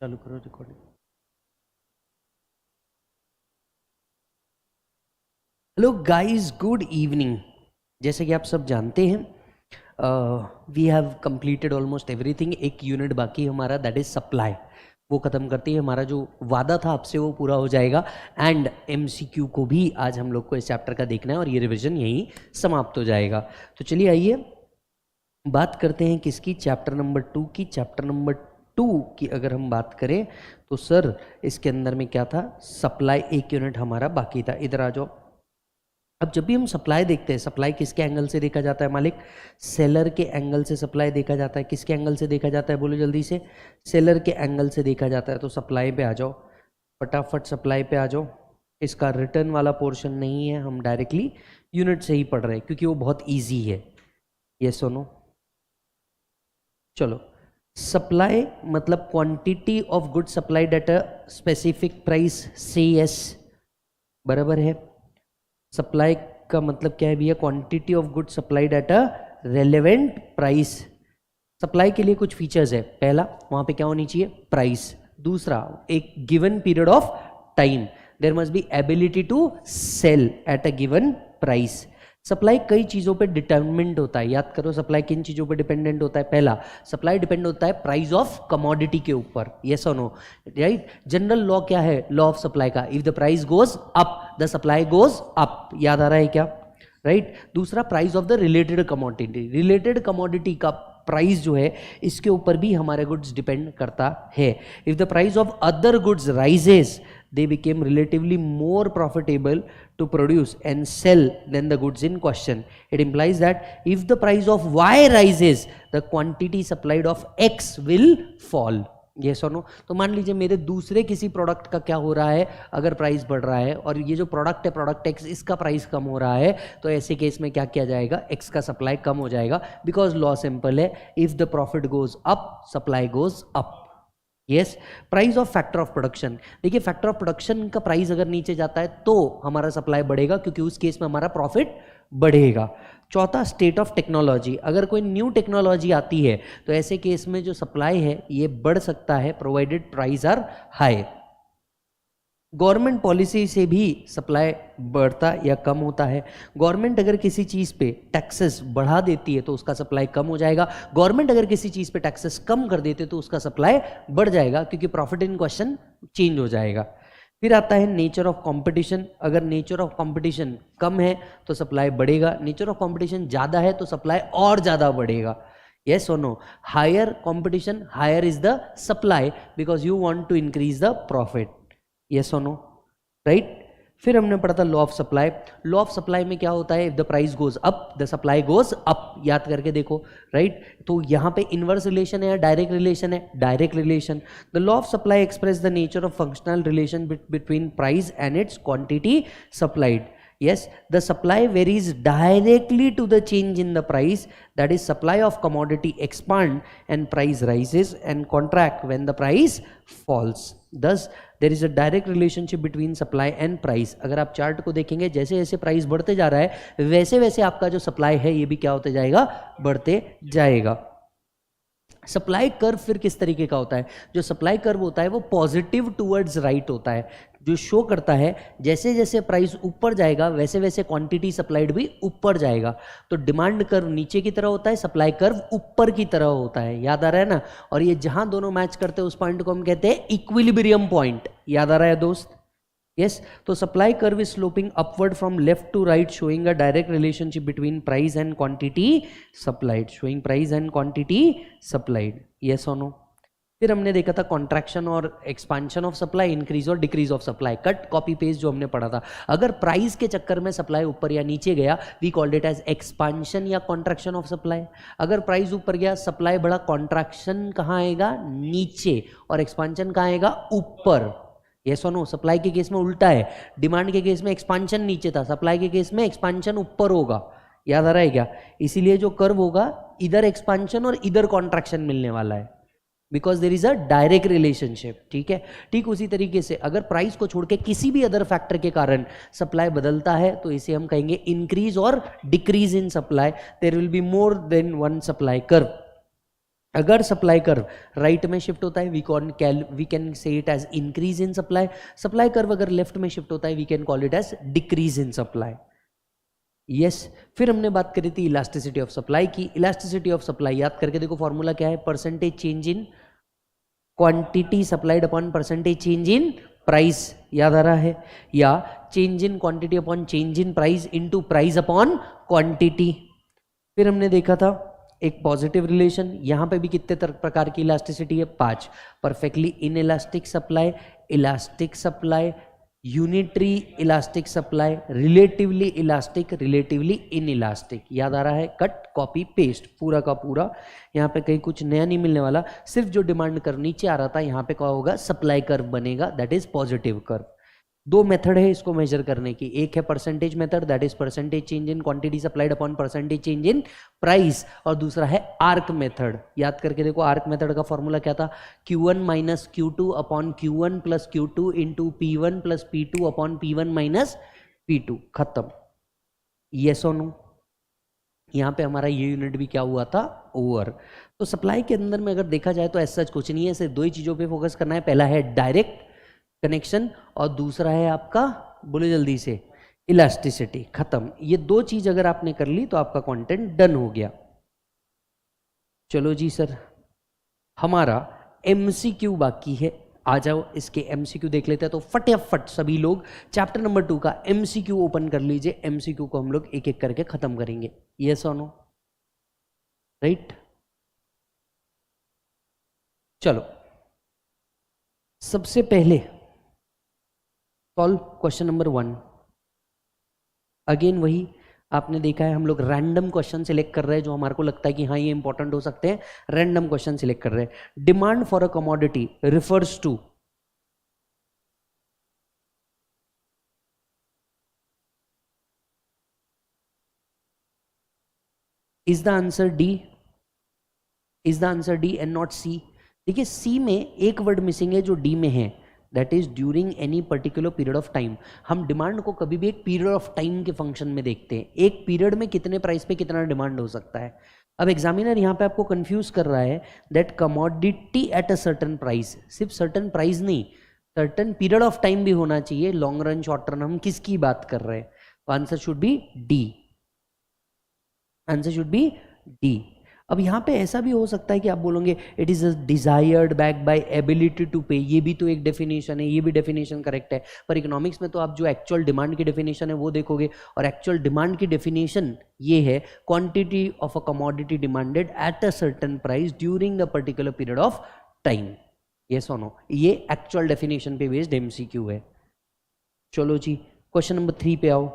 चालू करो recording. Hello guys, good evening. जैसे कि आप सब जानते हैं, we have completed almost everything. एक यूनिट बाकी है हमारा, दैट इज सप्लाई। वो ख़त्म करते ही हमारा जो वादा था आपसे वो पूरा हो जाएगा। एंड एमसीक्यू को भी आज हम लोग को इस चैप्टर का देखना है और ये रिवीजन यहीं समाप्त हो जाएगा। तो चलिए आइए बात करते हैं किसकी, चैप्टर नंबर 2 की। चैप्टर नंबर 2 की अगर हम बात करें तो सर इसके अंदर में क्या था, सप्लाई एक यूनिट हमारा बाकी था। इधर आ जाओ। अब जब भी हम सप्लाई देखते हैं, सप्लाई किसके एंगल से देखा जाता है मालिक? सेलर के एंगल से सप्लाई देखा जाता है। किसके एंगल से देखा जाता है, बोलो जल्दी से? सेलर के एंगल से देखा जाता है। तो सप्लाई पे आ जाओ, फटाफट सप्लाई पे आ जाओ। इसका रिटर्न वाला पोर्शन नहीं है, हम डायरेक्टली यूनिट से ही पढ़ रहे हैं क्योंकि वो बहुत ईजी है। ये सुनो, चलो। सप्लाई मतलब quantity of good supplied at a specific price, CS बराबर है। सप्लाई का मतलब क्या है भैया? Quantity of good supplied at a relevant price. Supply के लिए कुछ फीचर्स है। पहला, वहां पे क्या होनी चाहिए? प्राइस। दूसरा, एक given period of time, there must be ability to sell at a given price. Supply कई चीज़ों पे डिटरमिनेंट होता है, याद करो सप्लाई किन चीज़ों पे डिपेंडेंट होता है। पहला, सप्लाई डिपेंड होता है प्राइस ऑफ कमोडिटी के ऊपर, यस और नो, राइट? जनरल लॉ क्या है लॉ ऑफ सप्लाई का? If the price goes up the supply goes up, याद आ रहा है क्या? राइट। दूसरा, price of the related commodity. Related commodity का प्राइस जो है इसके ऊपर भी हमारे गुड्स डिपेंड करता है। If the price of other goods rises they became relatively more profitable to produce and sell than the goods in question. It implies that if the price of Y rises, the quantity supplied of X will fall. Yes or no? तो मान लीजिए मेरे दूसरे किसी product का क्या हो रहा है, अगर प्राइस बढ़ रहा है और ये जो प्रोडक्ट है प्रोडक्ट X, इसका प्राइस कम हो रहा है, तो ऐसे केस में क्या किया जाएगा? X का सप्लाई कम हो जाएगा, बिकॉज लॉ सिंपल है, if the profit goes up supply goes up. Yes. Price of factor of production, देखिए फैक्टर ऑफ प्रोडक्शन का प्राइस अगर नीचे जाता है तो हमारा सप्लाई बढ़ेगा, क्योंकि उस केस में हमारा प्रॉफिट बढ़ेगा। चौथा, स्टेट ऑफ टेक्नोलॉजी, अगर कोई न्यू टेक्नोलॉजी आती है तो ऐसे केस में जो सप्लाई है ये बढ़ सकता है, provided price are high. Government policy से भी सप्लाई बढ़ता या कम होता है। गवर्नमेंट अगर किसी चीज़ पे टैक्सेस बढ़ा देती है तो उसका सप्लाई कम हो जाएगा। गवर्नमेंट अगर किसी चीज़ पे टैक्सेस कम कर देते तो उसका सप्लाई बढ़ जाएगा, क्योंकि प्रॉफिट इन क्वेश्चन चेंज हो जाएगा। फिर आता है नेचर ऑफ कंपटीशन। अगर नेचर ऑफ कंपटीशन कम है तो सप्लाई बढ़ेगा, नेचर ऑफ कंपटीशन ज़्यादा है तो सप्लाई और ज़्यादा बढ़ेगा। yes or no? Higher competition, higher is the supply because you want to increase the profit. yes or no? right? फिर हमने पढ़ा था law of supply. Law of supply में क्या होता है? If the price goes up the supply goes up, याद करके देखो, राइट? तो यहाँ पे इनवर्स रिलेशन है या डायरेक्ट रिलेशन है? Direct relation. The law of supply express the nature of functional relation between price and it's quantity supplied. Yes, the supply varies directly to the change in the price, that is supply of commodity expand and price rises and contract when the price falls. Thus there is a direct relationship between supply and price. अगर आप chart को देखेंगे, जैसे जैसे price बढ़ते जा रहा है वैसे वैसे आपका जो सप्लाई है ये भी क्या होते जाएगा? बढ़ते जाएगा। सप्लाई कर्व फिर किस तरीके का होता है? जो सप्लाई कर्व होता है वो पॉजिटिव टूवर्ड्स राइट होता है, जो शो करता है जैसे जैसे प्राइस ऊपर जाएगा वैसे वैसे क्वांटिटी सप्लाइड भी ऊपर जाएगा। तो डिमांड कर्व नीचे की तरह होता है, सप्लाई कर्व ऊपर की तरह होता है, याद आ रहा है ना? और ये जहां दोनों मैच करते हैं उस पॉइंट को हम कहते हैं इक्विलिब्रियम पॉइंट, याद आ रहा है दोस्त? yes, तो supply curve is sloping upward from left to right, showing a direct relationship between price and quantity supplied, showing price and quantity supplied. yes or no? फिर हमने देखा था कॉन्ट्रैक्शन और एक्सपांशन ऑफ सप्लाई, इंक्रीज और decrease of supply, cut copy paste जो हमने पढ़ा था। अगर प्राइस के चक्कर में सप्लाई ऊपर या नीचे गया, we called it as expansion या कॉन्ट्रैक्शन ऑफ सप्लाई। अगर प्राइस ऊपर गया, सप्लाई बढ़ा, कॉन्ट्रैक्शन कहाँ आएगा? नीचे, और एक्सपांशन कहाँ आएगा? ऊपर। yes or no? सप्लाई के केस में उल्टा है, डिमांड के केस में एक्सपांशन नीचे था, सप्लाई के केस में एक्सपांशन ऊपर होगा, याद आ रहा है क्या? इसीलिए जो कर्व होगा इधर एक्सपांशन और इधर कॉन्ट्रैक्शन मिलने वाला है, because there is a direct relationship. ठीक है, ठीक उसी तरीके से अगर प्राइस को छोड़ के किसी भी अदर फैक्टर के कारण सप्लाई बदलता है तो इसे हम कहेंगे इंक्रीज और decrease in supply. There will be more than one supply curve. अगर सप्लाई कर्व राइट में शिफ्ट होता है we can say it as increase in supply. Supply curve अगर लेफ्ट में शिफ्ट होता है we can call it as decrease in supply. Yes. फिर हमने बात करी थी इलास्टिसिटी ऑफ सप्लाई की. इलास्टिसिटी ऑफ सप्लाई याद करके देखो, फॉर्मूला क्या है? Percentage change in quantity supplied upon percentage change in price. याद आ रहा है? या change in quantity upon change in price into price upon quantity. फिर हमने देखा था एक पॉजिटिव रिलेशन. यहां पे भी कितने प्रकार की इलास्टिसिटी है? 5. Perfectly in elastic supply, elastic supply, unitary elastic supply, relatively elastic, relatively in elastic. याद आ रहा है? कट कॉपी पेस्ट पूरा का पूरा. यहाँ पे कहीं कुछ नया नहीं मिलने वाला. सिर्फ जो डिमांड कर्व नीचे आ रहा था यहाँ पे क्या होगा? सप्लाई कर्व बनेगा, that is positive curve. 2 method है इसको मेजर करने की. एक है percentage method, that is percentage change in quantity supplied upon percentage change in price. और दूसरा है आर्क मेथड. याद करके देखो, आर्क मेथड का फॉर्मूला क्या था? Q1 minus Q2 upon Q1 plus Q2 into P1 plus P2 upon P1 minus P2. खत्म. यस और नो? यहाँ पे हमारा ये यूनिट भी क्या हुआ था? ओवर. तो सप्लाई के अंदर में अगर देखा जाए तो ऐसा कुछ नहीं है, सिर्फ 2 ही चीजों पे फोकस करना है. पहला है डायरेक्ट कनेक्शन और दूसरा है आपका, बोले जल्दी से, इलास्टिसिटी. खत्म. ये 2 चीज अगर आपने कर ली तो आपका कंटेंट डन हो गया. चलो जी सर, हमारा एमसीक्यू बाकी है. आ जाओ इसके एमसीक्यू देख लेते हैं. तो फटाफट सभी लोग चैप्टर नंबर 2 का एमसीक्यू ओपन कर लीजिए. एमसीक्यू को हम लोग एक एक करके खत्म करेंगे. यस और नो? राइट. चलो सबसे पहले सॉल्व क्वेश्चन नंबर 1. अगेन वही आपने देखा है, हम लोग रैंडम क्वेश्चन सिलेक्ट कर रहे हैं जो हमारे को लगता है कि हाँ ये इंपॉर्टेंट हो सकते हैं. रैंडम क्वेश्चन सिलेक्ट कर रहे हैं. Demand for a commodity refers to. Is the answer D? Is the answer D and not C? देखिए सी में एक वर्ड मिसिंग है जो डी में है, that is during any particular period of time. हम डिमांड को कभी भी एक पीरियड ऑफ टाइम के फंक्शन में देखते हैं. एक पीरियड में कितने प्राइस पे कितना डिमांड हो सकता है. अब एग्जामिनर यहाँ पे आपको कंफ्यूज कर रहा है that commodity at a certain price. सिर्फ सर्टन प्राइस नहीं, सर्टन पीरियड ऑफ टाइम भी होना चाहिए. लॉन्ग रन, शॉर्ट रन, हम किसकी बात कर रहे हैं? तो answer should B D. Answer should B D. अब यहाँ पे ऐसा भी हो सकता है कि आप बोलोगे it is desired back by ability to pay. ये भी तो एक डेफिनेशन है, ये भी डेफिनेशन करेक्ट है. पर इकोनॉमिक्स में तो आप जो एक्चुअल डिमांड की डेफिनेशन है वो देखोगे, और एक्चुअल डिमांड की डेफिनेशन ये है quantity of a commodity demanded at a certain price during the particular period of time. Yes और नो? ये एक्चुअल डेफिनेशन पे बेस्ड एमसीक्यू है. चलो जी क्वेश्चन नंबर 3 पे आओ.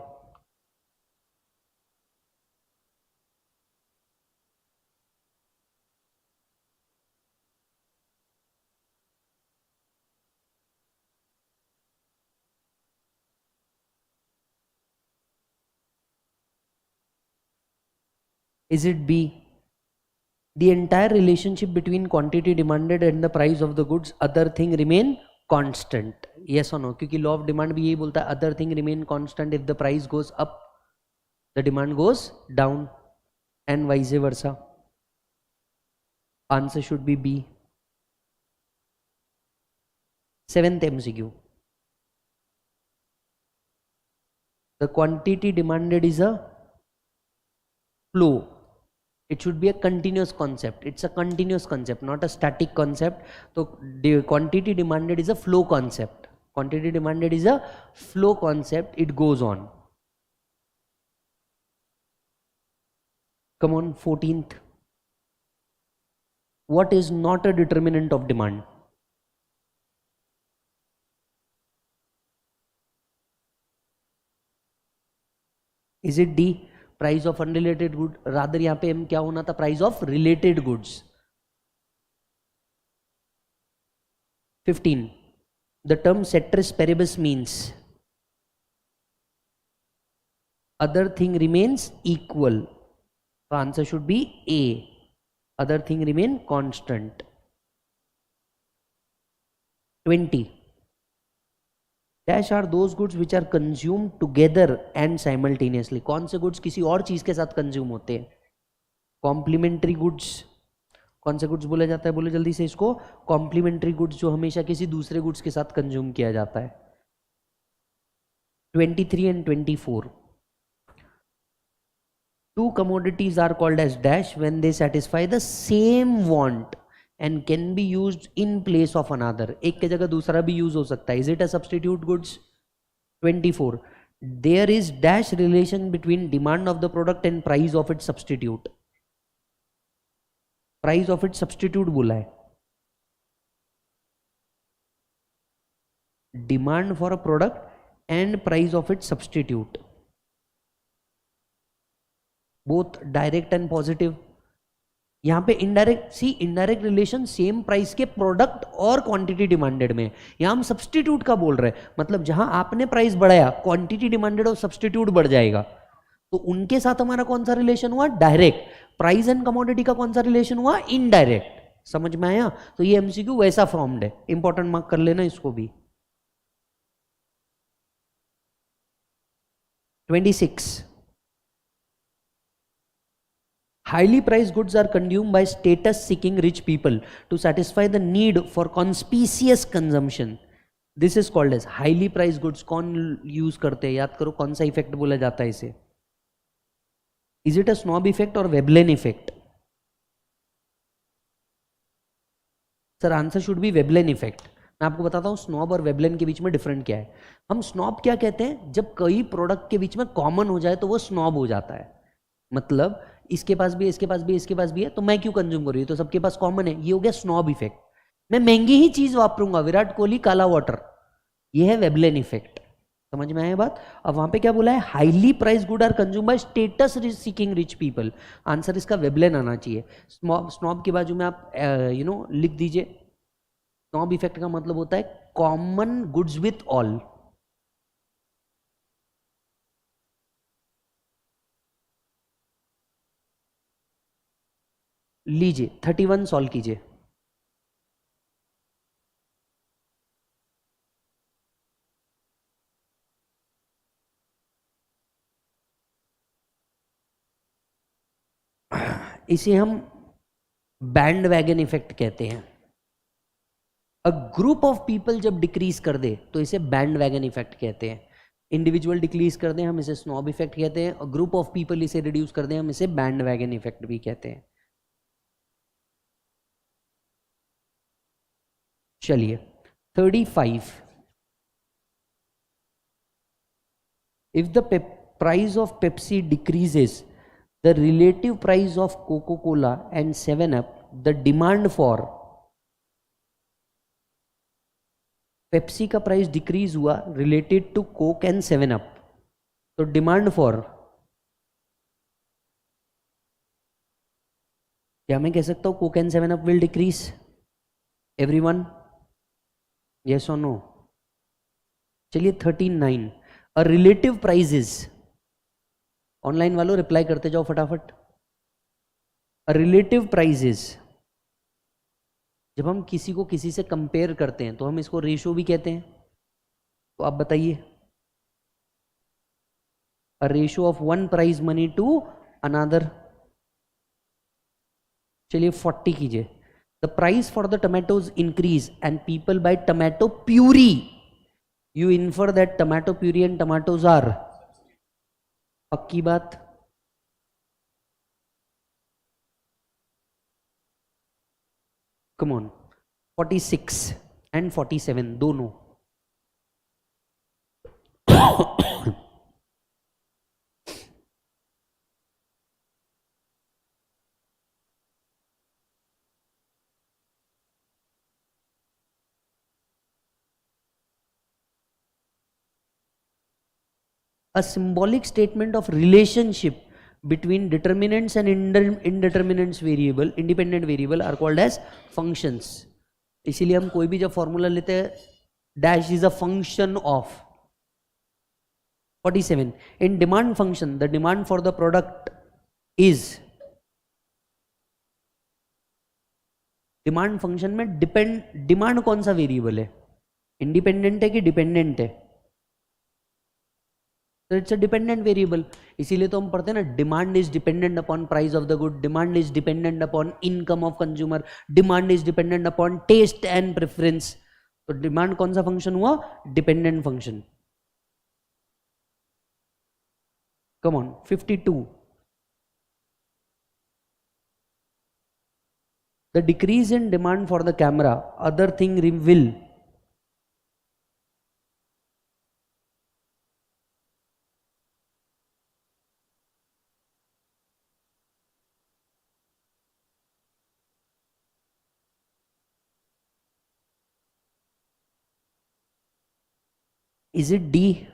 Is it B? The entire relationship between quantity demanded and the price of the goods, other thing remain constant. Yes or no? क्योंकि law of demand भी यही बोलता है, other thing remain constant. If the price goes up, the demand goes down, and vice versa. Answer should be B. 7th MCQ. The quantity demanded is a flow. It should be a continuous concept. It's a continuous concept, not a static concept. So the quantity demanded is a flow concept. Quantity demanded is a flow concept. It goes on. Come on, 14th. What is not a determinant of demand? Is it D? Price of unrelated good. Rather यहाँ पे हम क्या होना था? Price of related goods. 15. The term ceteris paribus means other thing remains equal. तो answer should be A. Other thing remain constant. 20. Dash are those goods which are consume together and simultaneously. कौन से goods किसी और चीज के साथ consume होते हैं? कॉम्प्लीमेंट्री गुड्स, कौन से गुड्स बोला जाता है, बोलो जल्दी से इसको, कॉम्प्लीमेंट्री गुड्स, जो हमेशा किसी दूसरे गुड्स के साथ कंज्यूम किया जाता है। 23 and 24, two commodities are called as dash when they satisfy the same want and can be used in place of another, एक के जगह दूसरा भी यूज हो सकता है। Is it a substitute goods? 24, there is dash relation between demand of the product and price of its substitute, price of it substitute बोला है। Demand for a product and price of it substitute, both direct and positive. यहां पे indirect, सी indirect relation same price के product और quantity demanded में, यहां हम substitute का बोल रहे हैं, मतलब जहां आपने प्राइस बढ़ाया क्वांटिटी डिमांडेड और सब्सटीट्यूट बढ़ जाएगा, तो उनके साथ हमारा कौन सा रिलेशन हुआ, डायरेक्ट। प्राइस एंड कमोडिटी का कौन सा रिलेशन हुआ, इनडायरेक्ट। समझ में आया? तो ये एमसीक्यू वैसा फॉर्म्ड है, इंपॉर्टेंट मार्क कर लेना इसको भी। 26, highly priced goods are consumed by status seeking rich people to satisfy the need for conspicuous consumption. This is called as highly priced goods। कौन यूज करते हैं, याद करो कौन सा इफेक्ट बोला जाता है इसे। Is it a Snob effect or Veblen effect? Sir answer should B Veblen effect. मैं आपको बताता हूं स्नॉब और वेबलेन के बीच में डिफरेंट क्या है। हम स्नॉब क्या कहते हैं, जब कई प्रोडक्ट के बीच में कॉमन हो जाए तो वो स्नॉब हो जाता है। मतलब इसके पास भी, इसके पास भी, इसके पास भी है, तो मैं क्यों कंज्यूम कर रही हूँ, तो सबके पास कॉमन है, ये हो गया स्नॉब इफेक्ट। मैं महंगी ही चीज वापरूंगा, विराट कोहली काला वाटर, ये है वेबलेन इफेक्ट। समझ में आया बात? अब वहां पे क्या बोला है, highly price good are consume by status seeking rich people. Answer इसका वेबलेन आना चाहिए। स्नॉब के बाजू में आप लिख दीजिए, स्नॉब इफेक्ट का मतलब होता है कॉमन गुड्स विथ ऑल। लीजिए 31 सॉल्व कीजिए। इसे हम बैंड वैगन इफेक्ट कहते हैं। अ ग्रुप ऑफ पीपल जब डिक्रीज कर दे तो इसे बैंड वैगन इफेक्ट कहते हैं। इंडिविजुअल डिक्रीज कर दे हम इसे स्नॉब इफेक्ट कहते हैं, और ग्रुप ऑफ पीपल इसे रिड्यूस कर दे हम इसे बैंड वैगन इफेक्ट भी कहते हैं। चलिए 35, if the price of Pepsi decreases the relative price of Coca-Cola and 7up, the demand for Pepsi का प्राइस डिक्रीज हुआ related to Coke and 7up, तो डिमांड फॉर, क्या मैं कह सकता हूं Coke and 7up will decrease? Everyone yes और no? चलिए 39, अ रिलेटिव प्राइजेस, ऑनलाइन वालों रिप्लाई करते जाओ फटाफट। रिलेटिव प्राइजेस, जब हम किसी को किसी से कंपेयर करते हैं तो हम इसको रेशो भी कहते हैं, तो आप बताइए। A ratio of one prize money to another. चलिए 40 कीजिए। The price for the tomatoes increase and people buy tomato puree, you infer that tomato puree and tomatoes are, पक्की बात? Come on. 46 एंड 47 दोनों। A symbolic statement of relationship between determinants and indeterminants variable, independent variable are called as functions। इसीलिए हम कोई भी जब formula लेते हैं, dash is a function of. 47, in demand function the demand for the product is, demand function में demand कौन सा वेरिएबल है, इंडिपेंडेंट है कि डिपेंडेंट है? तो इट्स अ डिपेंडेंट वेरिएबल। इसीलिए तो हम पढ़ते हैं ना, demand is dependent upon price of the good, demand is dependent upon income of consumer, demand is dependent upon taste and preference. तो डिमांड कौन सा फंक्शन हुआ? Dependent function. Come on 52, the decrease in demand for the camera, other thing will is it D,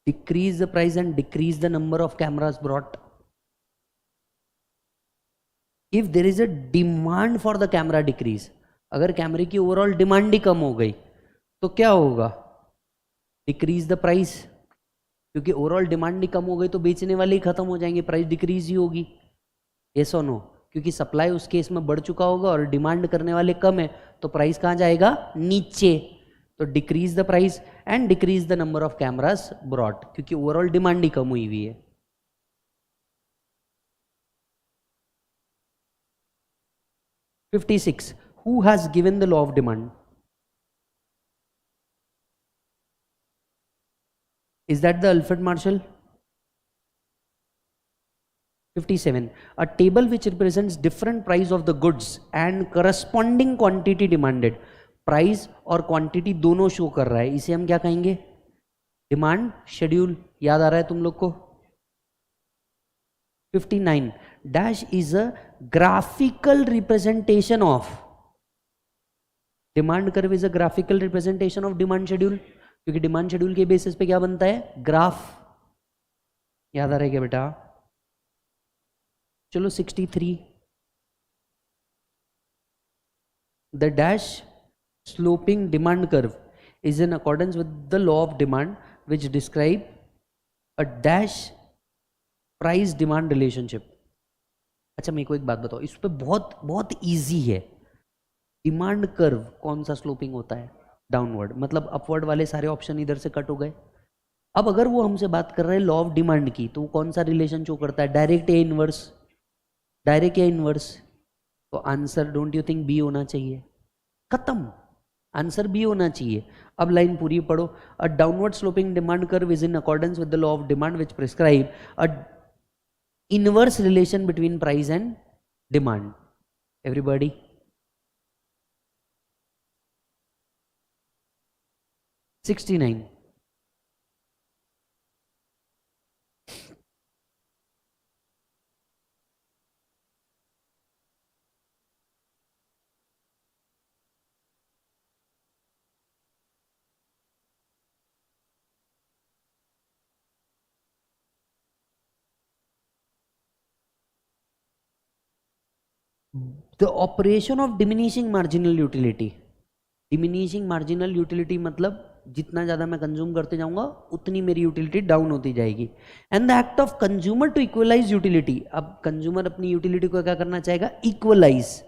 decrease the price and decrease the number of cameras brought? If there is a demand for the camera decrease, अगर कैमरे की overall demand ही कम हो गई तो क्या होगा? Decrease the price, क्योंकि overall demand ही कम हो गई तो बेचने वाले ही खत्म हो जाएंगे, प्राइस डिक्रीज ही होगी। यस और नो? क्योंकि सप्लाई उस केस में बढ़ चुका होगा और डिमांड करने वाले कम है, तो प्राइस कहाँ जाएगा? नीचे। तो decrease the price and decrease the number of cameras brought, क्योंकि ओवरऑल डिमांड ही कम हुई है। 56, who has given the law of demand? Is that the Alfred Marshall? 57, a table which represents different price of the goods and corresponding quantity demanded. Price और quantity दोनों show कर रहा है, इसे हम क्या कहेंगे? Demand schedule. याद आ रहा है तुम लोग को? 59, dash is a graphical representation of demand curve, is a graphical representation of demand schedule, क्योंकि डिमांड शेड्यूल के बेसिस पे क्या बनता है? ग्राफ। याद आ रहा है क्या बेटा? चलो 63, the dash sloping demand curve is in accordance with the law of demand which describe a dash price demand relationship. अच्छा मेरे को एक बात बताओ, इस पे बहुत बहुत इजी है। डिमांड कर्व कौन सा स्लोपिंग होता है? डाउनवर्ड, मतलब अपवर्ड वाले सारे ऑप्शन इधर से कट हो गए। अब अगर वो हमसे बात कर रहे हैं लॉ ऑफ डिमांड की, तो वो कौन सा रिलेशन शो करता है? डायरेक्ट या इनवर्स? डायरेक्ट या इनवर्स? तो answer don't you think B होना चाहिए? खत्म, आंसर बी होना चाहिए। अब लाइन पूरी पढ़ो। A downward sloping demand curve is in accordance with the law of demand which prescribe a inverse relation between price and demand. Everybody? Sixty 69, the operation of diminishing marginal utility. Diminishing marginal utility मतलब जितना ज़्यादा मैं consume करते जाऊंगा उतनी मेरी utility down होती जाएगी। And the act of consumer to equalize utility, अब कंज्यूमर अपनी यूटिलिटी को क्या करना चाहेगा? Equalize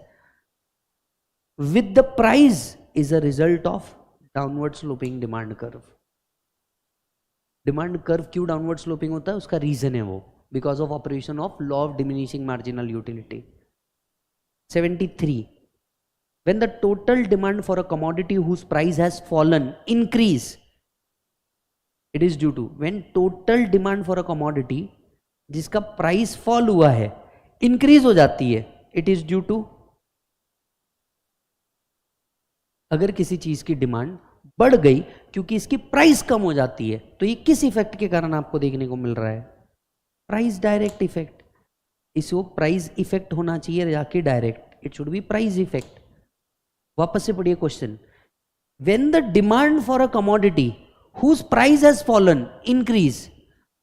with the price is a result of downward sloping demand curve. Demand curve क्यों डाउनवर्ड स्लोपिंग होता है? उसका रीजन है वो because of operation of law of diminishing marginal utility. 73, when the total demand for a commodity whose price has fallen increase, it is due to, when total demand for a commodity जिसका price fall हुआ है increase हो जाती है, it is due to, अगर किसी चीज की डिमांड बढ़ गई क्योंकि इसकी प्राइस कम हो जाती है, तो ये किस इफेक्ट के कारण आपको देखने को मिल रहा है? Price direct effect. इसको प्राइस इफेक्ट होना चाहिए जाके direct, it should be price effect. वापस से पढ़िए question. When the demand for a commodity whose price has fallen increase,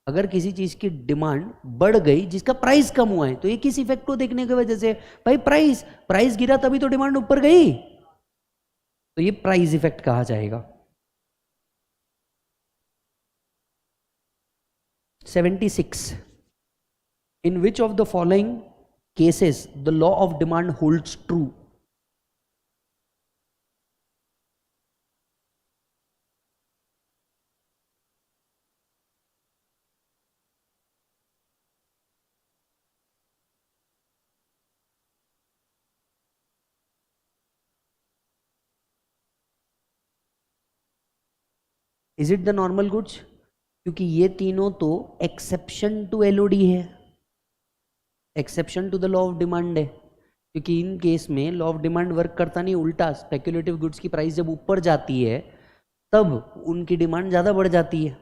अगर किसी चीज की डिमांड बढ़ गई जिसका प्राइस कम हुआ है, तो ये किस इफेक्ट को देखने की वजह से? भाई प्राइस गिरा तभी तो डिमांड ऊपर गई, तो ये प्राइस इफेक्ट कहा जाएगा। 76, in which of the following cases the law of demand holds true? Is it the normal goods? क्योंकि ये तीनों तो एक्सेप्शन टू एलओडी है, exception to the law of demand है, क्योंकि इन केस में लॉ ऑफ डिमांड वर्क करता नहीं, उल्टा स्पेक्युलेटिव गुड्स की प्राइस जब ऊपर जाती है तब उनकी डिमांड ज्यादा बढ़ जाती है।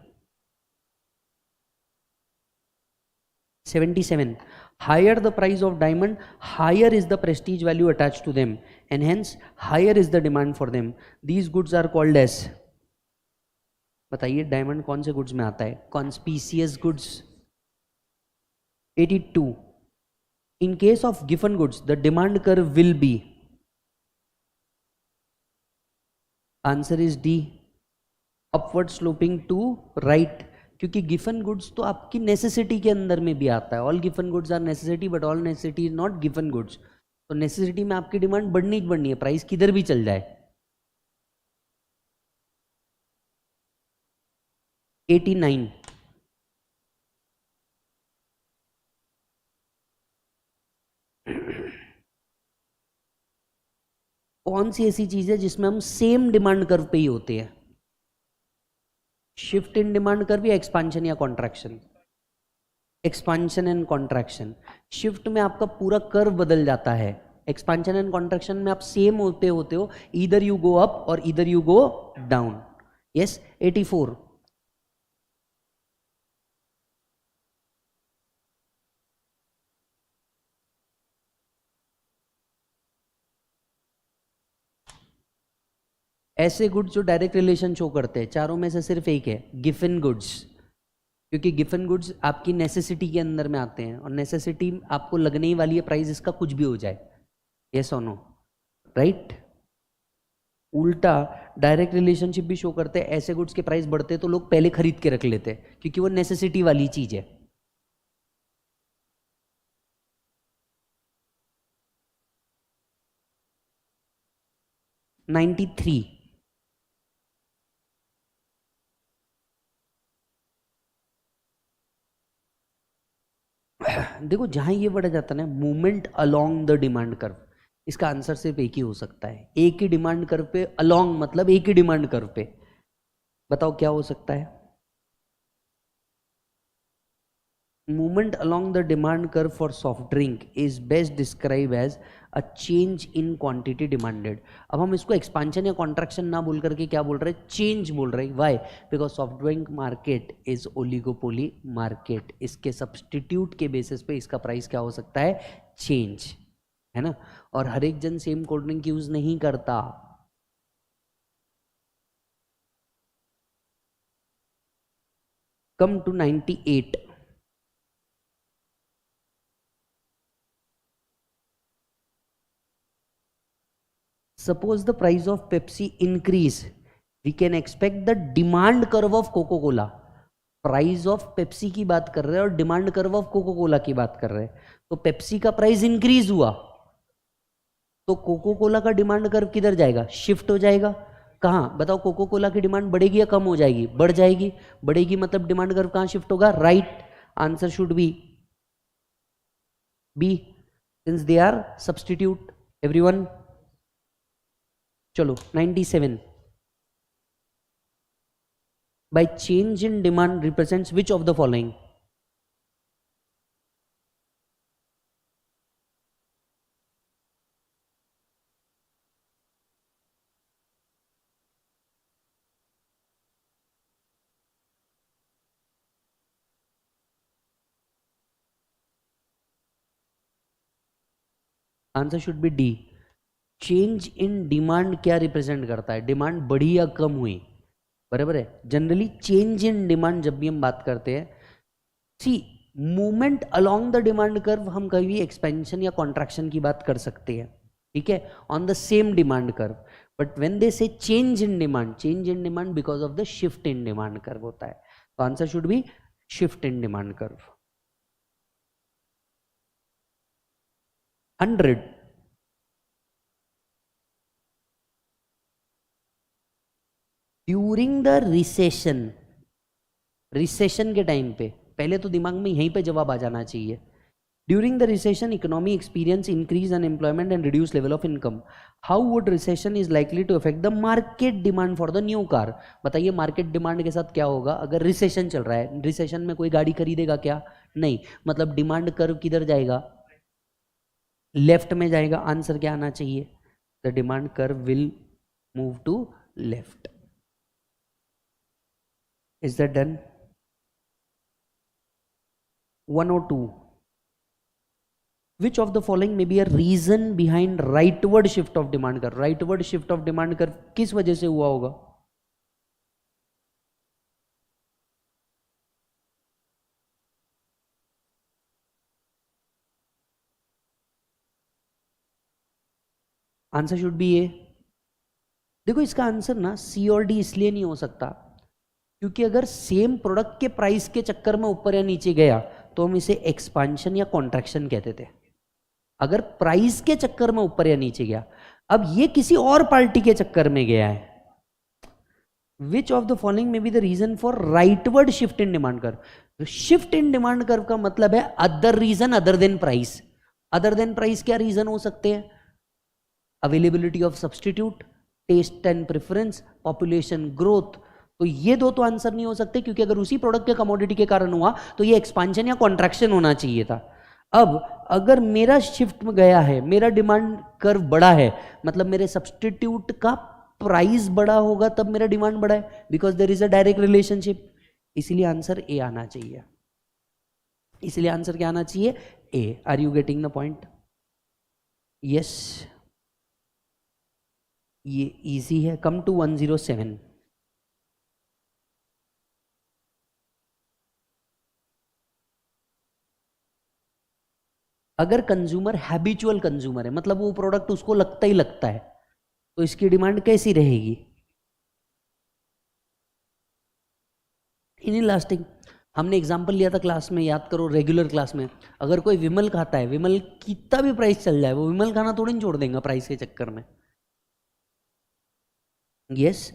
77 higher the price of diamond, higher is the prestige value attached to them and hence higher is the demand for them. These goods are called as, बताइए डायमंड कौन से गुड्स में आता है? Conspicuous goods. 82 in case of giffen goods the demand curve will be, answer is D, upward sloping to right, क्योंकि Giffen goods तो आपकी necessity के अंदर में भी आता है। All Giffen goods are necessity but all necessity is not Giffen goods. तो नेसेसिटी में आपकी डिमांड बढ़नी ही बढ़नी है, प्राइस किधर भी चल जाए। 89 कौन सी ऐसी चीज है जिसमें हम सेम डिमांड कर्व पे ही होते हैं? शिफ्ट इन डिमांड कर्व या एक्सपांशन या contraction? Expansion and contraction. Shift में आपका पूरा कर्व बदल जाता है, एक्सपांशन एंड कॉन्ट्रैक्शन में आप सेम होते हो, ईदर यू गो अप और either you go down. Yes 84 ऐसे गुड्स जो डायरेक्ट रिलेशन शो करते हैं, चारों में से सिर्फ एक है गिफन गुड्स, क्योंकि गिफन गुड्स आपकी नेसेसिटी के अंदर में आते हैं और नेसेसिटी आपको लगने ही वाली है प्राइस इसका कुछ भी हो जाए। यस और नो? राइट। उल्टा डायरेक्ट रिलेशनशिप भी शो करते हैं, ऐसे गुड्स के प्राइस बढ़ते तो लोग पहले खरीद के रख लेते हैं क्योंकि वो नेसेसिटी वाली चीज है। $93 देखो जहां ये बढ़ा जाता है ना, movement along the demand curve, इसका आंसर सिर्फ एक ही हो सकता है। एक ही डिमांड कर्व पे, अलोंग मतलब एक ही डिमांड कर्व पे, बताओ क्या हो सकता है? movement along the demand curve for soft drink is best described as a change in quantity demanded। अब हम इसको एक्सपांशन या कॉन्ट्रैक्शन ना बोल करके क्या बोल रहे हैं? चेंज बोल रहे हैं। Why? Because soft drink market is oligopoly market. इसके सब्सटीट्यूट के बेसिस पे इसका प्राइस क्या हो सकता है? चेंज, है ना। और हर एक जन सेम कोल्ड ड्रिंक यूज नहीं करता। Come to 98 suppose the price of Pepsi increase, we can expect the demand curve of Coca-Cola। Price of Pepsi की बात कर रहे हैं और demand curve of Coca Cola की बात कर रहे हैं। तो पेप्सी का प्राइस इंक्रीज हुआ तो कोको कोला का डिमांड कर्व किधर जाएगा? शिफ्ट हो जाएगा। कहां बताओ? कोको कोला की डिमांड बढ़ेगी या कम हो जाएगी? बढ़ जाएगी। बढ़ेगी मतलब डिमांड कर्व कहां शिफ्ट होगा? Right. Answer should be B since they are substitute. Everyone चलो 97 by change in demand represents which of the following? Answer should B D. Change in demand क्या रिप्रेजेंट करता है? डिमांड बढ़ी या कम हुई, बराबर है। जनरली चेंज इन डिमांड जब भी हम बात करते हैं, see movement along the demand curve हम कभी एक्सपेंशन या कॉन्ट्रैक्शन की बात कर सकते हैं, ठीक है, on the same demand curve. But when they say change in demand, change in demand because of the shift in demand curve होता है। तो answer should be shift in demand curve. 100 during the recession, recession के time पे, पहले तो दिमाग में यहीं पे जवाब आ जाना चाहिए, During the recession, economy experience increase unemployment and reduce level of income. How would recession is likely to affect the market demand for the new car? बताइए मार्केट डिमांड के साथ क्या होगा अगर रिसेशन चल रहा है? रिसेशन में कोई गाड़ी खरीदेगा क्या? नहीं, मतलब डिमांड कर्व किधर जाएगा? लेफ्ट में जाएगा. आंसर क्या आना चाहिए? The demand curve will move to left. Is that done? 102. Which of the following may be a reason behind rightward shift of demand curve? Rightward shift of demand curve किस वजह से हुआ होगा? आंसर शुड बी ए. देखो इसका answer ना सी और D इसलिए नहीं हो सकता क्योंकि अगर सेम प्रोडक्ट के प्राइस के चक्कर में ऊपर या नीचे गया तो हम इसे एक्सपांशन या कॉन्ट्रैक्शन कहते थे. अगर प्राइस के चक्कर में ऊपर या नीचे गया, अब ये किसी और पार्टी के चक्कर में गया है. Which of the following may be the reason for rightward shift in demand curve? Shift in demand curve का मतलब है other reason other than price. Other than price क्या रीजन हो सकते हैं? Availability of substitute, taste and preference, population growth. तो ये दो तो आंसर नहीं हो सकते क्योंकि अगर उसी प्रोडक्ट के कमोडिटी के कारण हुआ तो ये एक्सपांशन या कॉन्ट्रैक्शन होना चाहिए था. अब अगर मेरा शिफ्ट में गया है, मेरा डिमांड कर्व बड़ा है, मतलब मेरे सब्सटीट्यूट का प्राइस बड़ा होगा तब मेरा डिमांड बड़ा है, because there is a direct relationship. इसलिए आंसर ए आना चाहिए. इसलिए आंसर क्या आना चाहिए? A. Are you getting the point? Yes, ये इजी है. Come to 107. अगर कंज्यूमर हैबिचुअल कंज्यूमर है, मतलब वो प्रोडक्ट उसको लगता ही लगता है, तो इसकी डिमांड कैसी रहेगी? इनइलास्टिक. हमने एग्जांपल लिया था क्लास में, याद करो, रेगुलर क्लास में. अगर कोई विमल खाता है, विमल कितना भी प्राइस चल जाए, वो विमल खाना थोड़ी छोड़ देगा प्राइस के चक्कर में. Yes.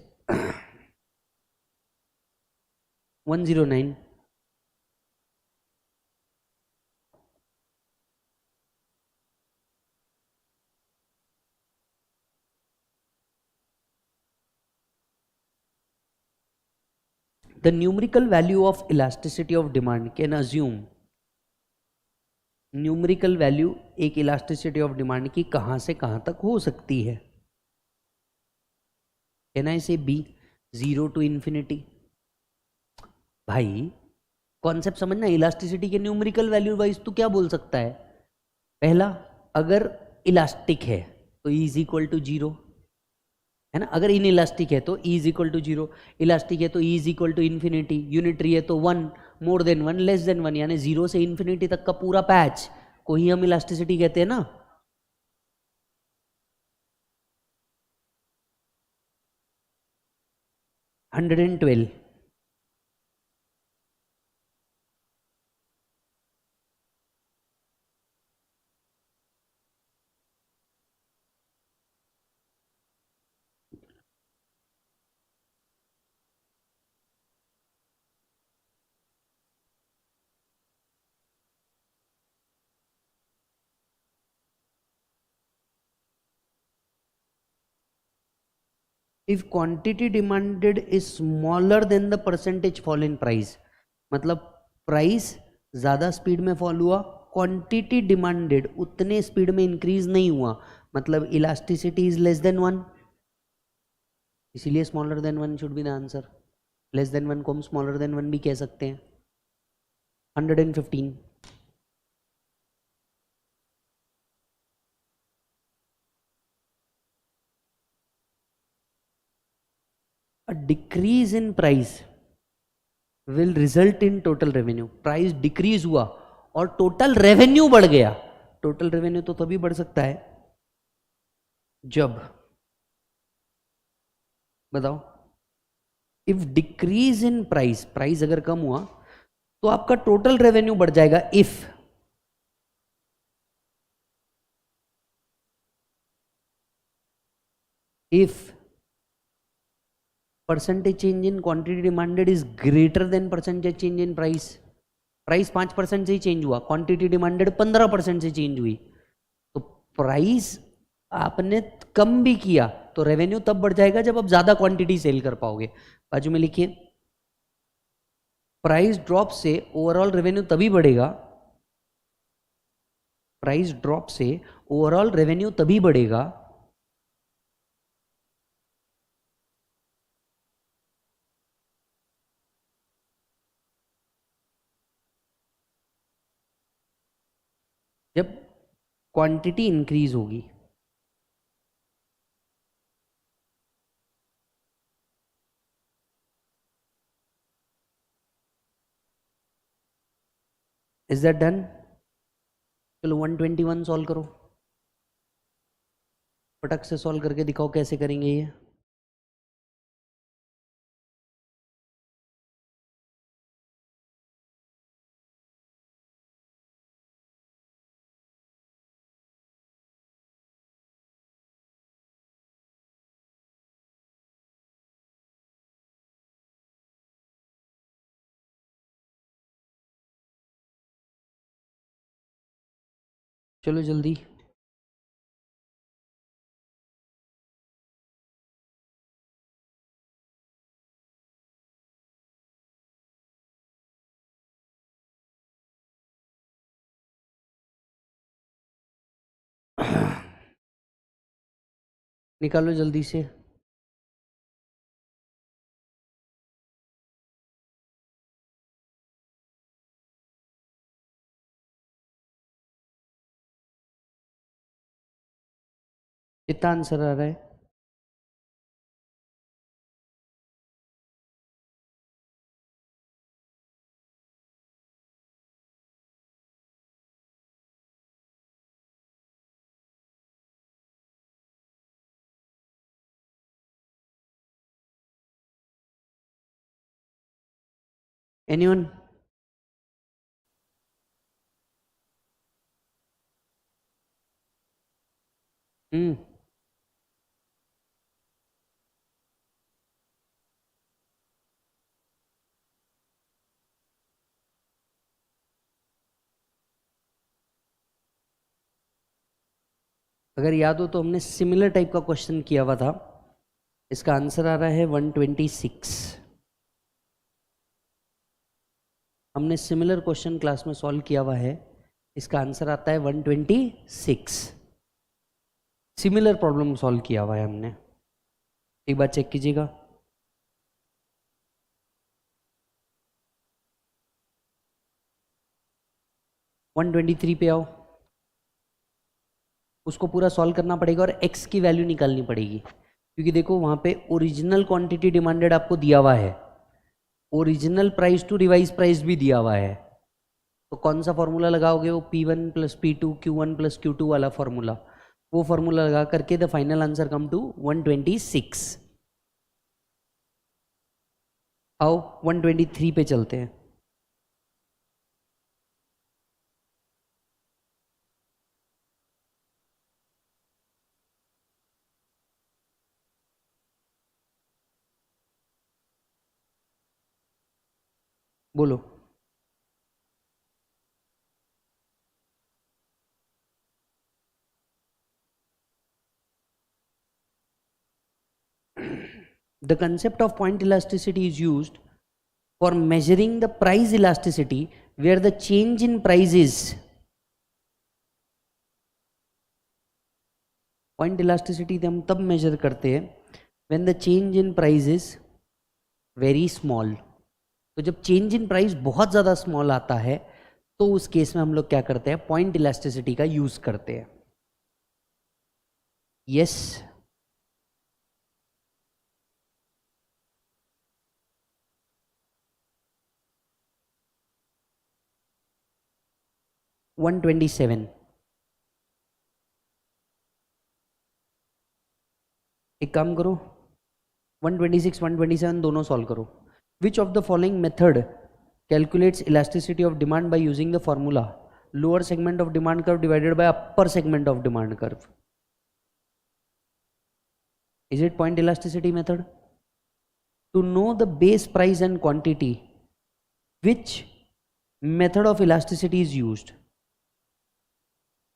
109. The numerical value of elasticity of demand can assume. Numerical value एक इलास्टिसिटी ऑफ डिमांड की कहां से कहां तक हो सकती है? कैन आई से बी 0 टू इंफिनिटी? भाई कॉन्सेप्ट समझना. इलास्टिसिटी के न्यूमेरिकल वैल्यू वाइज तो क्या बोल सकता है? पहला, अगर इलास्टिक है तो ई इज इक्वल टू 0, है ना. अगर इन इलास्टिक है तो E is equal to 0, elastic है तो E is equal to infinity, unitary है तो 1, मोर देन 1, लेस देन 1, यानी 0 से इन्फिनिटी तक का पूरा पैच को ही हम इलास्टिसिटी कहते हैं ना. $112. If quantity demanded is smaller than the percentage fall in price, मतलब प्राइस ज्यादा स्पीड में फॉल हुआ, क्वांटिटी डिमांडेड उतने स्पीड में इंक्रीज नहीं हुआ, मतलब इलास्टिसिटी इज लेस देन 1. इसीलिए smaller than 1 should be the answer. Less than 1 को हम स्मॉलर देन 1 भी कह सकते हैं. 115. A decrease in price will result in total revenue. Price decrease हुआ और टोटल रेवेन्यू बढ़ गया. टोटल रेवेन्यू तो तभी बढ़ सकता है जब, बताओ, if decrease in price, price अगर कम हुआ तो आपका टोटल रेवेन्यू बढ़ जाएगा. If percentage change in quantity demanded is greater than percentage change in price. Price 5% से ही चेंज हुआ, क्वांटिटी डिमांडेड 15% से चेंज हुई, तो प्राइस आपने कम भी किया तो रेवेन्यू तब बढ़ जाएगा जब आप ज्यादा क्वांटिटी सेल कर पाओगे। बाजू में लिखिए, प्राइस ड्रॉप से ओवरऑल रेवेन्यू तभी बढ़ेगा, प्राइस ड्रॉप से ओवरऑल रेवेन्यू तभी बढ़ेगा जब क्वांटिटी इंक्रीज होगी। Is that done? चलो 121 सॉल्व करो, फटक से सॉल्व करके दिखाओ कैसे करेंगे ये। चलो जल्दी, निकालो जल्दी से। कितना आंसर आ रहा है? एनीवन? हम्म, अगर याद हो तो हमने सिमिलर टाइप का क्वेश्चन किया हुआ था। इसका आंसर आ रहा है 126। हमने सिमिलर क्वेश्चन क्लास में सॉल्व किया हुआ है, इसका आंसर आता है 126। सिमिलर प्रॉब्लम सॉल्व किया हुआ है हमने, एक बार चेक कीजिएगा। वन 123 पे आओ, उसको पूरा सॉल्व करना पड़ेगा और x की वैल्यू निकालनी पड़ेगी, क्योंकि देखो वहां पे ओरिजिनल क्वांटिटी डिमांडेड आपको दिया हुआ है, original price to revise price भी दिया हुआ है, तो कौन सा फॉर्मूला लगाओगे? वो P1 plus P2 Q1 plus Q2 वाला फॉर्मूला, वो फॉर्मूला लगा करके the final answer come to 126। आओ 123 पे चलते हैं। बोलो। The concept of point elasticity is used for measuring the price elasticity where the change in price is, point elasticity हम तब measure करते हैं when the change in price is very small। तो जब change in price बहुत ज़्यादा small आता है तो उस केस में हम लोग क्या करते हैं? point elasticity का यूज करते हैं। yes, one 127। एक काम करो, 126 127 दोनों सॉल्व करो। Which of the following method calculates elasticity of demand by using the formula lower segment of demand curve divided by upper segment of demand curve? Is it point elasticity method? To know the base price and quantity, which method of elasticity is used.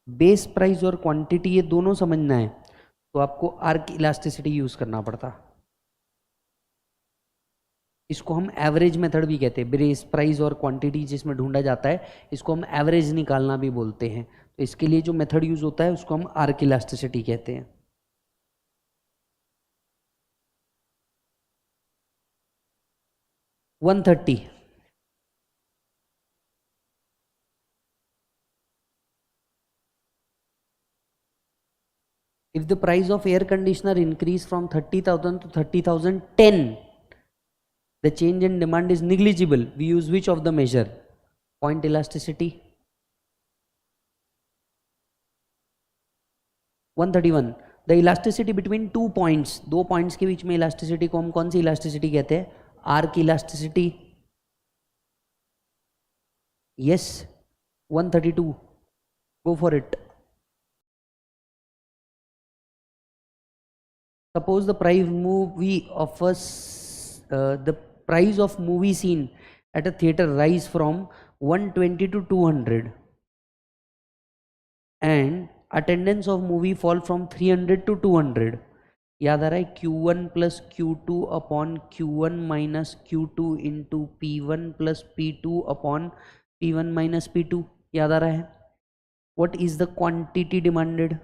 Base price और quantity ये दोनों समझना है तो आपको arc elasticity use करना पड़ता। इसको हम एवरेज मेथड भी कहते हैं। बेस प्राइस और क्वांटिटी जिसमें ढूंढा जाता है इसको हम एवरेज निकालना भी बोलते हैं। तो इसके लिए जो मेथड यूज होता है उसको हम आर्क इलास्टिसिटी कहते हैं। One 130 if the price of air conditioner increase from 30,000 to 30,010, the change in demand is negligible. We use which of the measure? Point elasticity. 131. The elasticity between 2 points, दो points के बीच में elasticity को हम कौन सी elasticity कहते हैं? Arc elasticity. yes 132. go for it. Suppose the price of movie scene at a theater rise from 120 to 200 and attendance of movie fall from 300 to 200. याद आ रहा है Q1 plus Q2 upon Q1 minus Q2 into P1 plus P2 upon P1 minus P2। याद आ रहा है? What is the quantity demanded?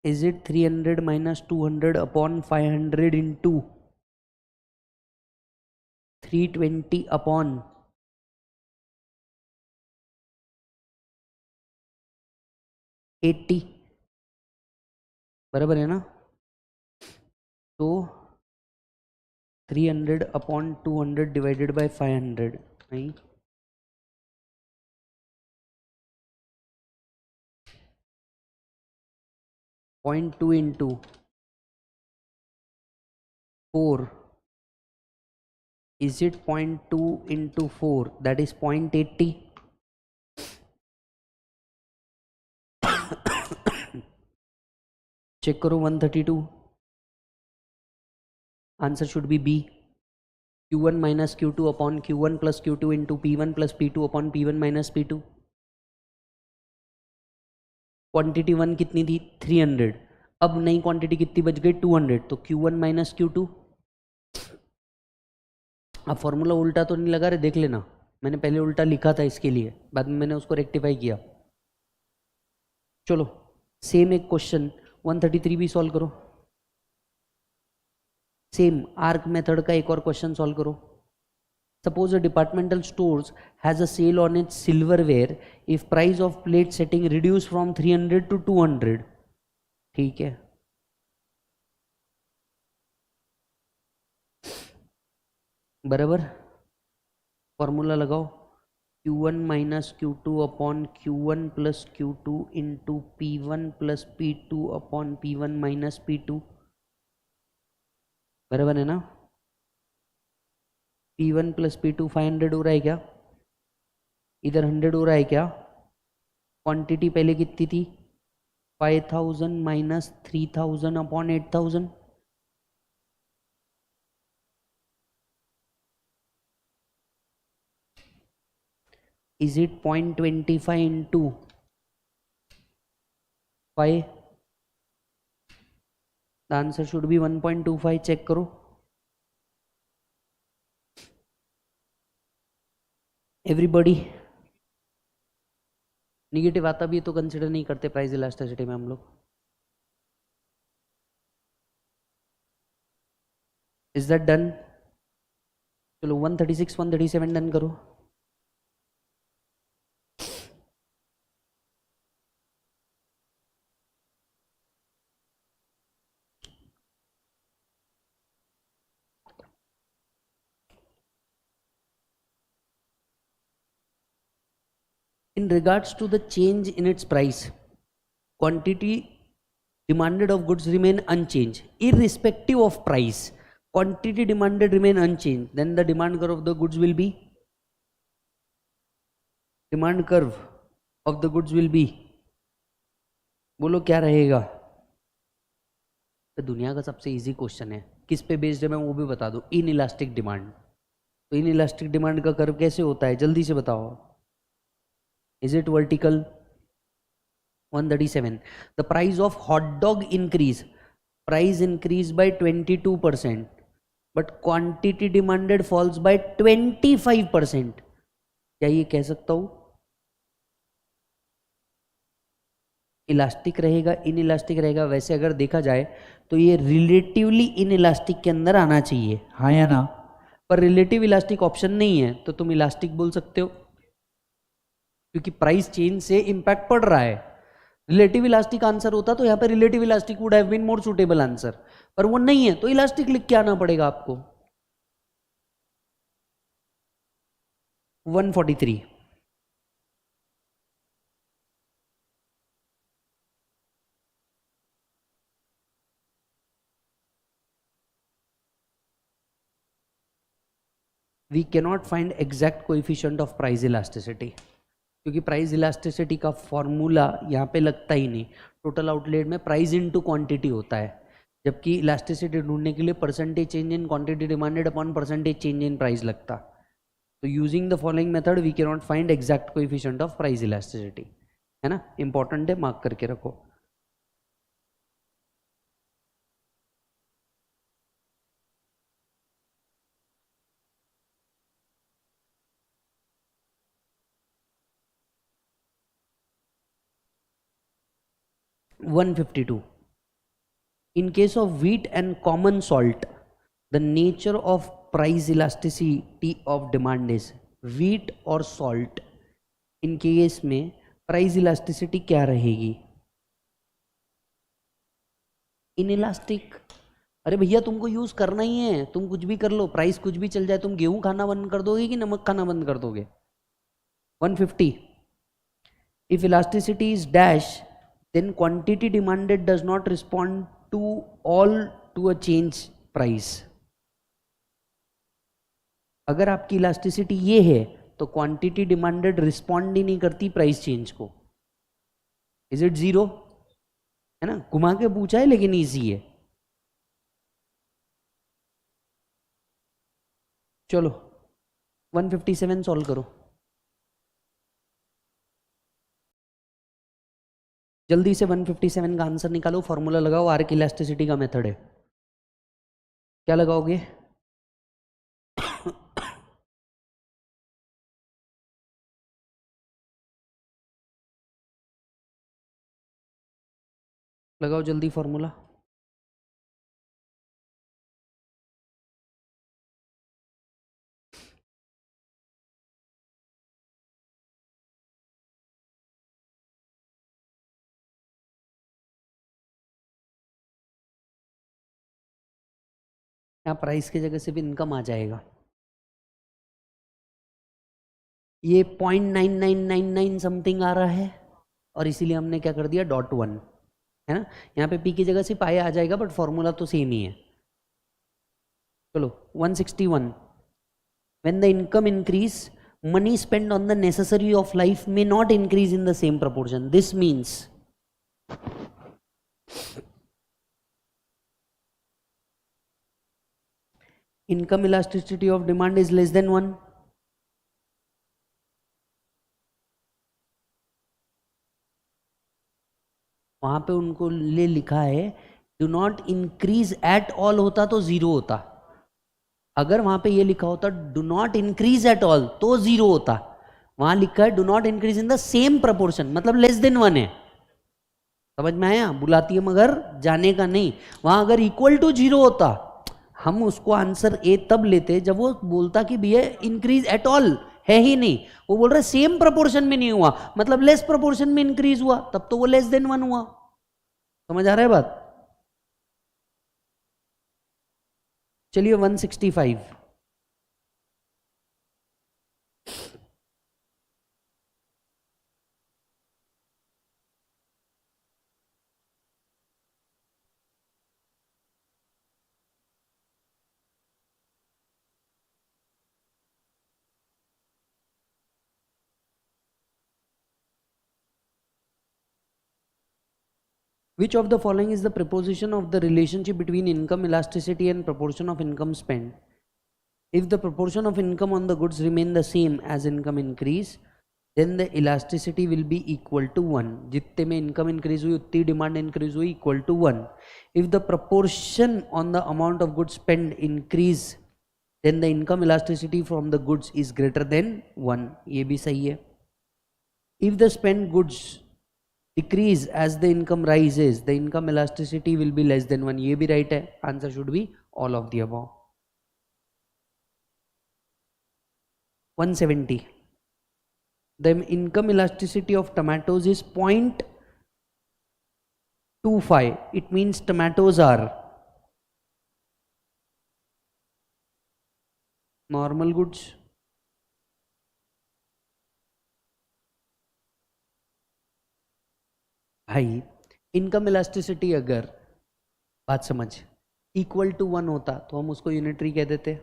Is it 300 minus 200 upon 500 into 320 upon 80? बराबर है ना? तो 300 अपॉन 200 डिवाइडेड बाय 500 नहीं 0.2 into 4. Is it 0.2 into 4? That is 0.80. Check करो 132. Answer should be B. Q1 minus Q2 upon Q1 plus Q2 into P1 plus P2 upon P1 minus P2। Quantity 1 कितनी थी? 300। अब नई क्वांटिटी कितनी बच गई? 200। तो Q1 माइनस Q2। अब फॉर्मूला उल्टा तो नहीं लगा रहे, देख लेना। मैंने पहले उल्टा लिखा था इसके लिए, बाद में मैंने उसको रेक्टिफाई किया। चलो सेम एक क्वेश्चन 133 भी सॉल्व करो। सेम आर्क मेथड का एक और क्वेश्चन सॉल्व करो। Suppose a departmental stores has a sale on its silverware if price of plate setting reduced from 300 to 200. ठीक है, बराबर। फॉर्मूला लगाओ Q1 minus Q2 upon Q1 plus Q2 into P1 plus P2 upon P1 minus P2। बराबर है ना? P1 plus P2 500 हो रहा है क्या? इधर 100 हो रहा है क्या? क्वांटिटी पहले कितनी थी? 5000 minus 3000 upon 8000। Is it 0.25 into 5? The answer should be 1.25. Check करो। एवरीबॉडी निगेटिव आता भी तो कंसिडर नहीं करते प्राइस इलास्टिसिटी में हम लोग। Is that done? चलो 136 137 डन करो। In regards to the change in its price, quantity demanded of goods remain unchanged irrespective of price. Quantity demanded remain unchanged, then the demand curve of the goods will be demand curve of the goods will be, बोलो क्या रहेगा? तो दुनिया का सबसे easy question है, किस पे बेस्ड है मैं वो भी बता दूं, इन इलास्टिक डिमांड। तो इन इलास्टिक डिमांड का कर्व कैसे होता है, जल्दी से बताओ। Is it vertical? 137, the price of hot dog increase, price increase by 22%, but quantity demanded falls by 25%। क्या ये कह सकता हूं इलास्टिक रहेगा, इन इलास्टिक रहेगा? वैसे अगर देखा जाए तो ये रिलेटिवली इन इलास्टिक के अंदर आना चाहिए, हाँ या ना? पर रिलेटिव इलास्टिक ऑप्शन नहीं है, तो तुम इलास्टिक बोल सकते हो, क्योंकि प्राइस चेंज से इंपैक्ट पड़ रहा है। रिलेटिव इलास्टिक आंसर होता तो यहाँ पे relative elastic would have been more suitable answer, पर वो नहीं है, तो इलास्टिक लिख के आना पड़ेगा आपको। 143, we cannot find exact coefficient of price elasticity, क्योंकि प्राइस इलास्टिसिटी का फॉर्मूला यहाँ पे लगता ही नहीं। टोटल आउटलेट में प्राइस इनटू क्वांटिटी होता है, जबकि इलास्टिसिटी ढूंढने के लिए percentage change in quantity demanded upon percentage change in price लगता। तो using the following method we can not find exact coefficient of price elasticity, है ना? इंपॉर्टेंट है, मार्क करके रखो। One 52, in case of wheat and common salt, the nature of price elasticity of demand is, wheat और salt इन case में price elasticity क्या रहेगी? Inelastic. अरे भैया तुमको यूज करना ही है, तुम कुछ भी कर लो, प्राइस कुछ भी चल जाए, तुम गेहूं खाना बंद कर दोगे कि नमक खाना बंद कर दोगे? 150, if elasticity is dash, then quantity demanded does not respond to all to a change price। अगर आपकी इलास्टिसिटी ये है तो क्वांटिटी डिमांडेड रिस्पॉन्ड ही नहीं करती प्राइस चेंज को। Is it zero? है ना, घुमा के पूछा है लेकिन इजी है। चलो 157 सॉल्व करो, जल्दी से 157 का आंसर निकालो, फॉर्मूला लगाओ, आर्क इलास्टिसिटी का मेथड है। क्या लगाओगे? लगाओ जल्दी फॉर्मूला। यहाँ प्राइस की जगह से भी इनकम आ जाएगा। ये 0.9999 समथिंग आ रहा है, और इसीलिए हमने क्या कर दिया, .1, है ना? यहाँ पे पी की जगह सिर्फ आई आ जाएगा, बट फॉर्मूला तो सेम ही है। चलो 161, when the income increase, money spent on the necessary of life may not increase in the same proportion. This means income elasticity of demand is less than 1। वहां पे उनको ले लिखा है do not increase at all, होता तो zero होता। अगर वहां पे ये लिखा होता do not increase at all तो जीरो होता। वहां लिखा है do not increase in the same proportion, मतलब लेस देन 1 है। समझ में आया? बुलाती है मगर जाने का नहीं। वहां अगर इक्वल टू जीरो होता, हम उसको आंसर ए तब लेते जब वो बोलता कि भैया इंक्रीज एट ऑल है ही नहीं, वो बोल रहा है सेम प्रपोर्शन में नहीं हुआ, मतलब लेस प्रपोर्शन में इंक्रीज हुआ, तब तो वो लेस देन 1 हुआ। समझ आ रहा है बात? चलिए 165, Which of the following is the proposition of the relationship between income elasticity and proportion of income spent? If the proportion of income on the goods remain the same as income increase, then the elasticity will be equal to 1. जितने में income increase हुई उतनी demand increase हुई equal to 1. If the proportion on the amount of goods spent increase, then the income elasticity from the goods is greater than 1. ये भी सही है. If the spent goods decrease as the income rises, the income elasticity will be less than 1. ये भी right है. Answer should be all of the above. 170. The income elasticity of tomatoes is 0.25. It means tomatoes are normal goods, भाई income elasticity अगर बात समझ equal to 1 होता तो हम उसको यूनिटरी कह देते.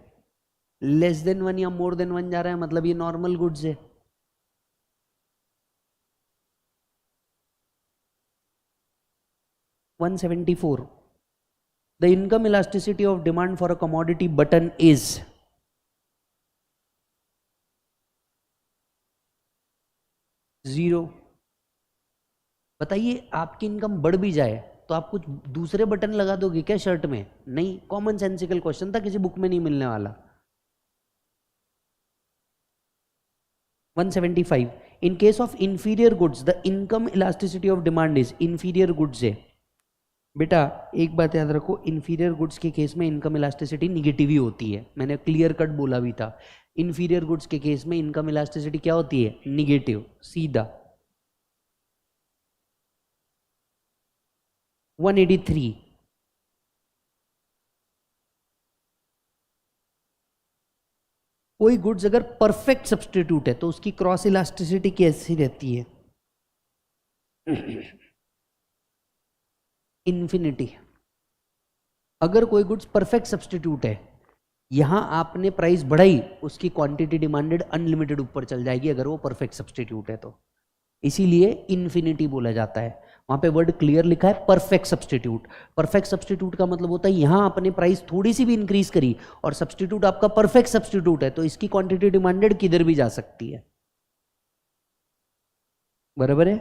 लेस देन 1 या मोर देन 1 जा रहा है मतलब ये नॉर्मल गुड्स है. $174. The income elasticity of demand for a commodity button is 0. बताइए आपकी इनकम बढ़ भी जाए तो आप कुछ दूसरे बटन लगा दोगे क्या शर्ट में? नहीं. कॉमन सेंसिकल क्वेश्चन था, किसी बुक में नहीं मिलने वाला. 175. In case of inferior goods, the income elasticity of demand is inferior goods है. बेटा एक बात याद रखो, इंफीरियर गुड्स के केस में इनकम इलास्टिसिटी निगेटिव ही होती है. मैंने क्लियर कट बोला भी था. इंफीरियर गुड्स के केस में इनकम इलास्टिसिटी क्या होती है? निगेटिव, सीधा. 183. कोई गुड्स अगर परफेक्ट सब्स्टिट्यूट है तो उसकी क्रॉस इलास्टिसिटी कैसी रहती है? इन्फिनिटी. अगर कोई गुड्स परफेक्ट सब्स्टिट्यूट है, यहां आपने प्राइस बढ़ाई, उसकी क्वांटिटी डिमांडेड अनलिमिटेड ऊपर चल जाएगी अगर वो परफेक्ट सब्स्टिट्यूट है तो. इसीलिए इन्फिनिटी बोला जाता है. वहां पे वर्ड क्लियर लिखा है परफेक्ट सब्स्टिट्यूट. परफेक्ट सब्स्टिट्यूट का मतलब होता है यहां आपने प्राइस थोड़ी सी भी इंक्रीज करी और सब्स्टिट्यूट आपका परफेक्ट सब्स्टिट्यूट है तो इसकी क्वांटिटी डिमांडेड किधर भी जा सकती है. बराबर है.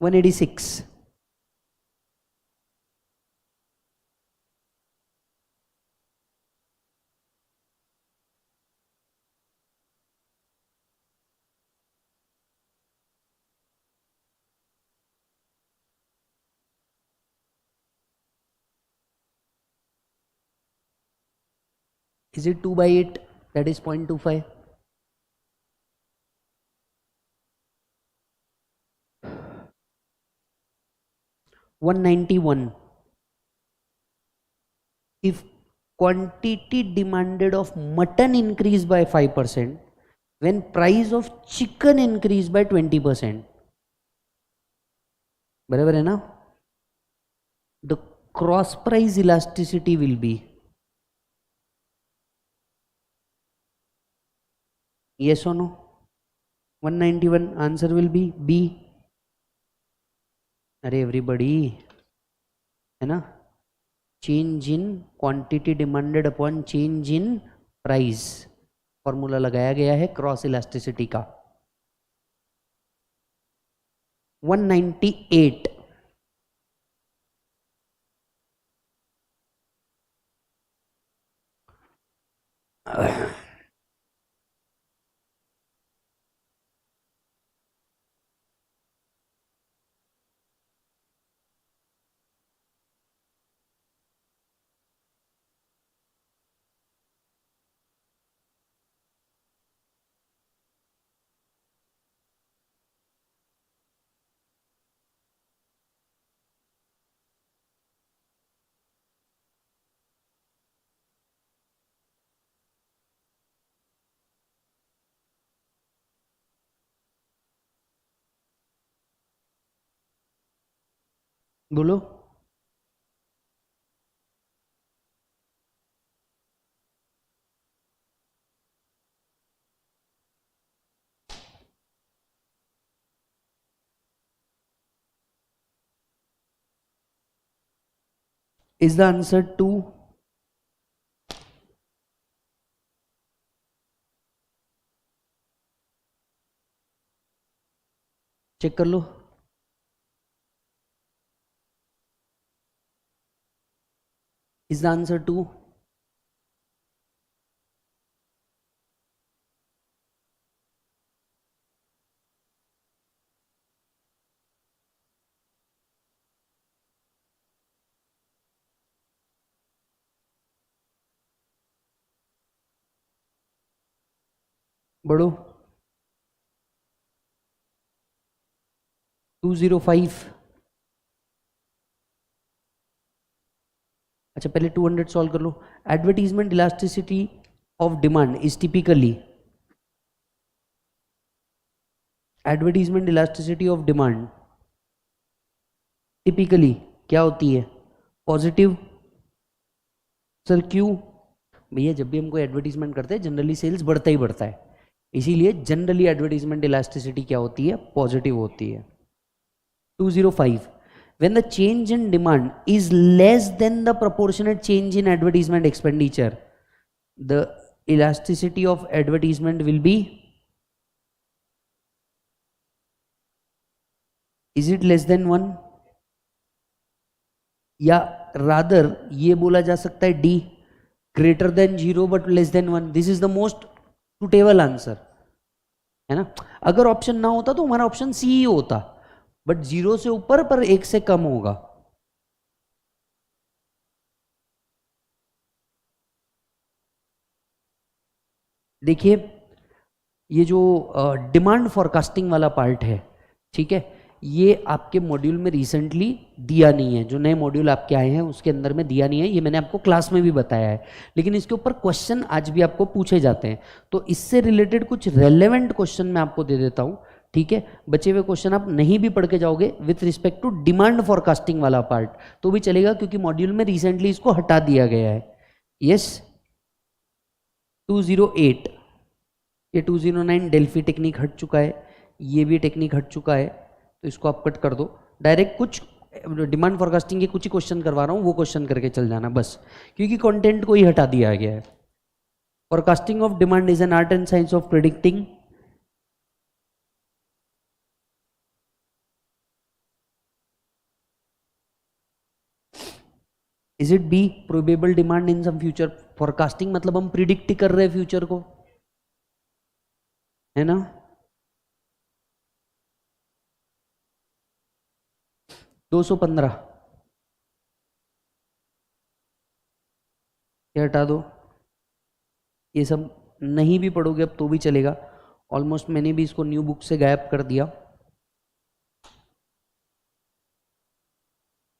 One 186. Is it 2/8? That is 0.25. $191. If quantity demanded of mutton increase by 5%, when price of chicken increase by 20%. बराबर है ना? The cross price elasticity will be yes or no? 191. Answer will be B. अरे everybody है ना. Change in quantity demanded upon change in price. Formula लगाया गया है cross elasticity का. 198. बोलो. Is the answer 2? चेक कर लो। Is the answer 2? बढ़ो। 205। अच्छा पहले 200 सॉल्व कर लो। Advertisement elasticity of demand is typically, advertisement elasticity of demand typically क्या होती है? पॉजिटिव। सर क्यों? भैया जब भी हम कोई एडवर्टीजमेंट करते हैं जनरली सेल्स बढ़ता ही बढ़ता है, इसीलिए जनरली एडवर्टीजमेंट इलास्टिसिटी क्या होती है? पॉजिटिव होती है। 205, when the change in demand is less than the proportionate change in advertisement expenditure, the elasticity of advertisement will be, is it less than 1? या रादर ये बोला जा सकता है D, greater than 0 but less than 1। This is the most suitable answer, है ना। अगर option ना होता तो हमारा ऑप्शन सी ही होता, बट 0 से ऊपर पर 1 से कम होगा। देखिए ये जो डिमांड फॉरकास्टिंग वाला पार्ट है, ठीक है, ये आपके मॉड्यूल में रिसेंटली दिया नहीं है। जो नए मॉड्यूल आपके आए हैं उसके अंदर में दिया नहीं है, ये मैंने आपको क्लास में भी बताया है, लेकिन इसके ऊपर क्वेश्चन आज भी आपको पूछे जाते हैं। तो इससे रिलेटेड कुछ रेलेवेंट क्वेश्चन मैं आपको दे देता हूँ, ठीक है। बचे हुए क्वेश्चन आप नहीं भी पढ़ के जाओगे with respect to demand forecasting वाला पार्ट तो भी चलेगा, क्योंकि मॉड्यूल में रिसेंटली इसको हटा दिया गया है। यस 208, ये 209 डेल्फी टेक्निक हट चुका है, ये भी टेक्निक हट चुका है, तो इसको आप कट कर दो। डायरेक्ट कुछ डिमांड फॉरकास्टिंग के कुछ ही क्वेश्चन करवा रहा हूँ, वो क्वेश्चन करके चल जाना बस, क्योंकि कंटेंट को ही हटा दिया गया है। Forecasting of demand is an art and science of predicting, is it be probable demand in some future? Forecasting मतलब हम प्रिडिक्ट कर रहे हैं फ्यूचर को, है ना। 215 ये हटा दो, ये सब नहीं भी पढ़ोगे अब तो भी चलेगा। ऑलमोस्ट मैंने भी इसको न्यू बुक से गायब कर दिया।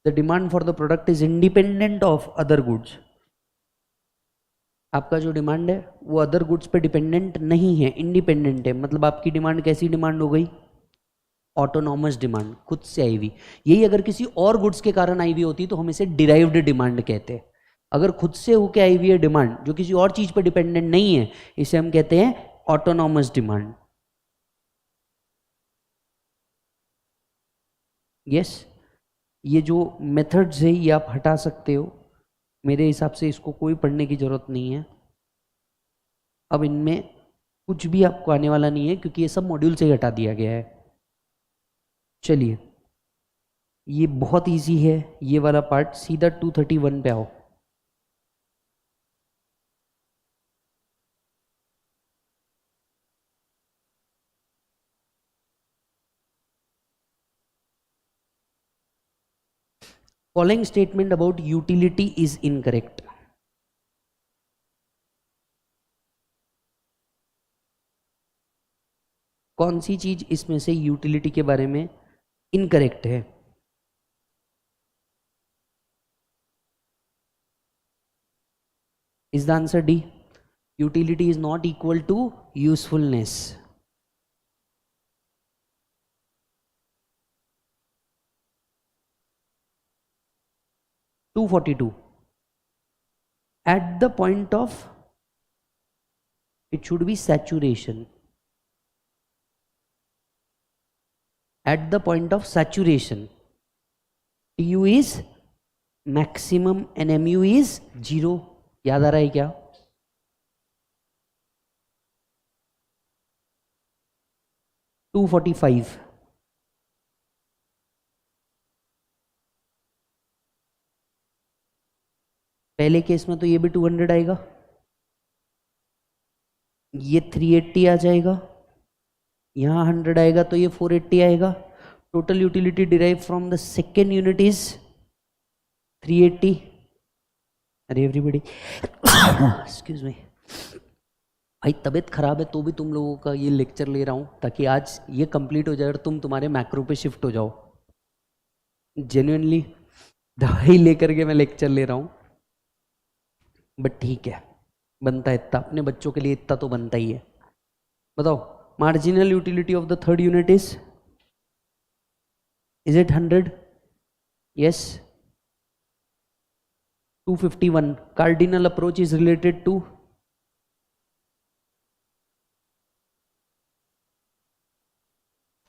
The demand for the product is independent of other goods. आपका जो डिमांड है वो अदर गुड्स पे डिपेंडेंट नहीं है, इंडिपेंडेंट है। मतलब आपकी डिमांड कैसी डिमांड हो गई? ऑटोनॉमस डिमांड, खुद से आई हुई। यही अगर किसी और गुड्स के कारण आई हुई होती तो हम इसे डिराइव्ड डिमांड कहते हैं। अगर खुद से होके आई हुई है डिमांड जो किसी और चीज पर डिपेंडेंट नहीं है, इसे हम कहते हैं ऑटोनॉमस डिमांड। यस, ये जो मेथड्स है ये आप हटा सकते हो, मेरे हिसाब से इसको कोई पढ़ने की जरूरत नहीं है। अब इनमें कुछ भी आपको आने वाला नहीं है, क्योंकि ये सब मॉड्यूल से ही हटा दिया गया है। चलिए ये बहुत इजी है ये वाला पार्ट, सीधा 231 पे आओ। Following statement about utility is incorrect. कौन सी चीज इसमें से यूटिलिटी के बारे में इनकरेक्ट है? Is the answer D, utility is not equal to usefulness. Two 42 at the point of, it should be saturation, at the point of saturation TU is maximum NMU is 0। याद आ रहा है क्या? $245। पहले case में तो ये भी 200 आएगा, ये 380 आ जाएगा, यहाँ 100 आएगा तो ये 480 आएगा। Total utility derive from the second unit is 380। अरे एवरीबॉडी एक्सक्यूज मी, भाई तबीयत खराब है तो भी तुम लोगों का ये लेक्चर ले रहा हूँ ताकि आज ये कंप्लीट हो जाए और तुम तुम्हारे मैक्रो पे शिफ्ट हो जाओ। जेन्युइनली दवाई लेकर के मैं लेक्चर ले रहा हूँ, बट ठीक है, बनता है इतना, अपने बच्चों के लिए इतना तो बनता ही है। बताओ, marginal utility of the third unit is it 100? Yes. 251। Cardinal approach is related to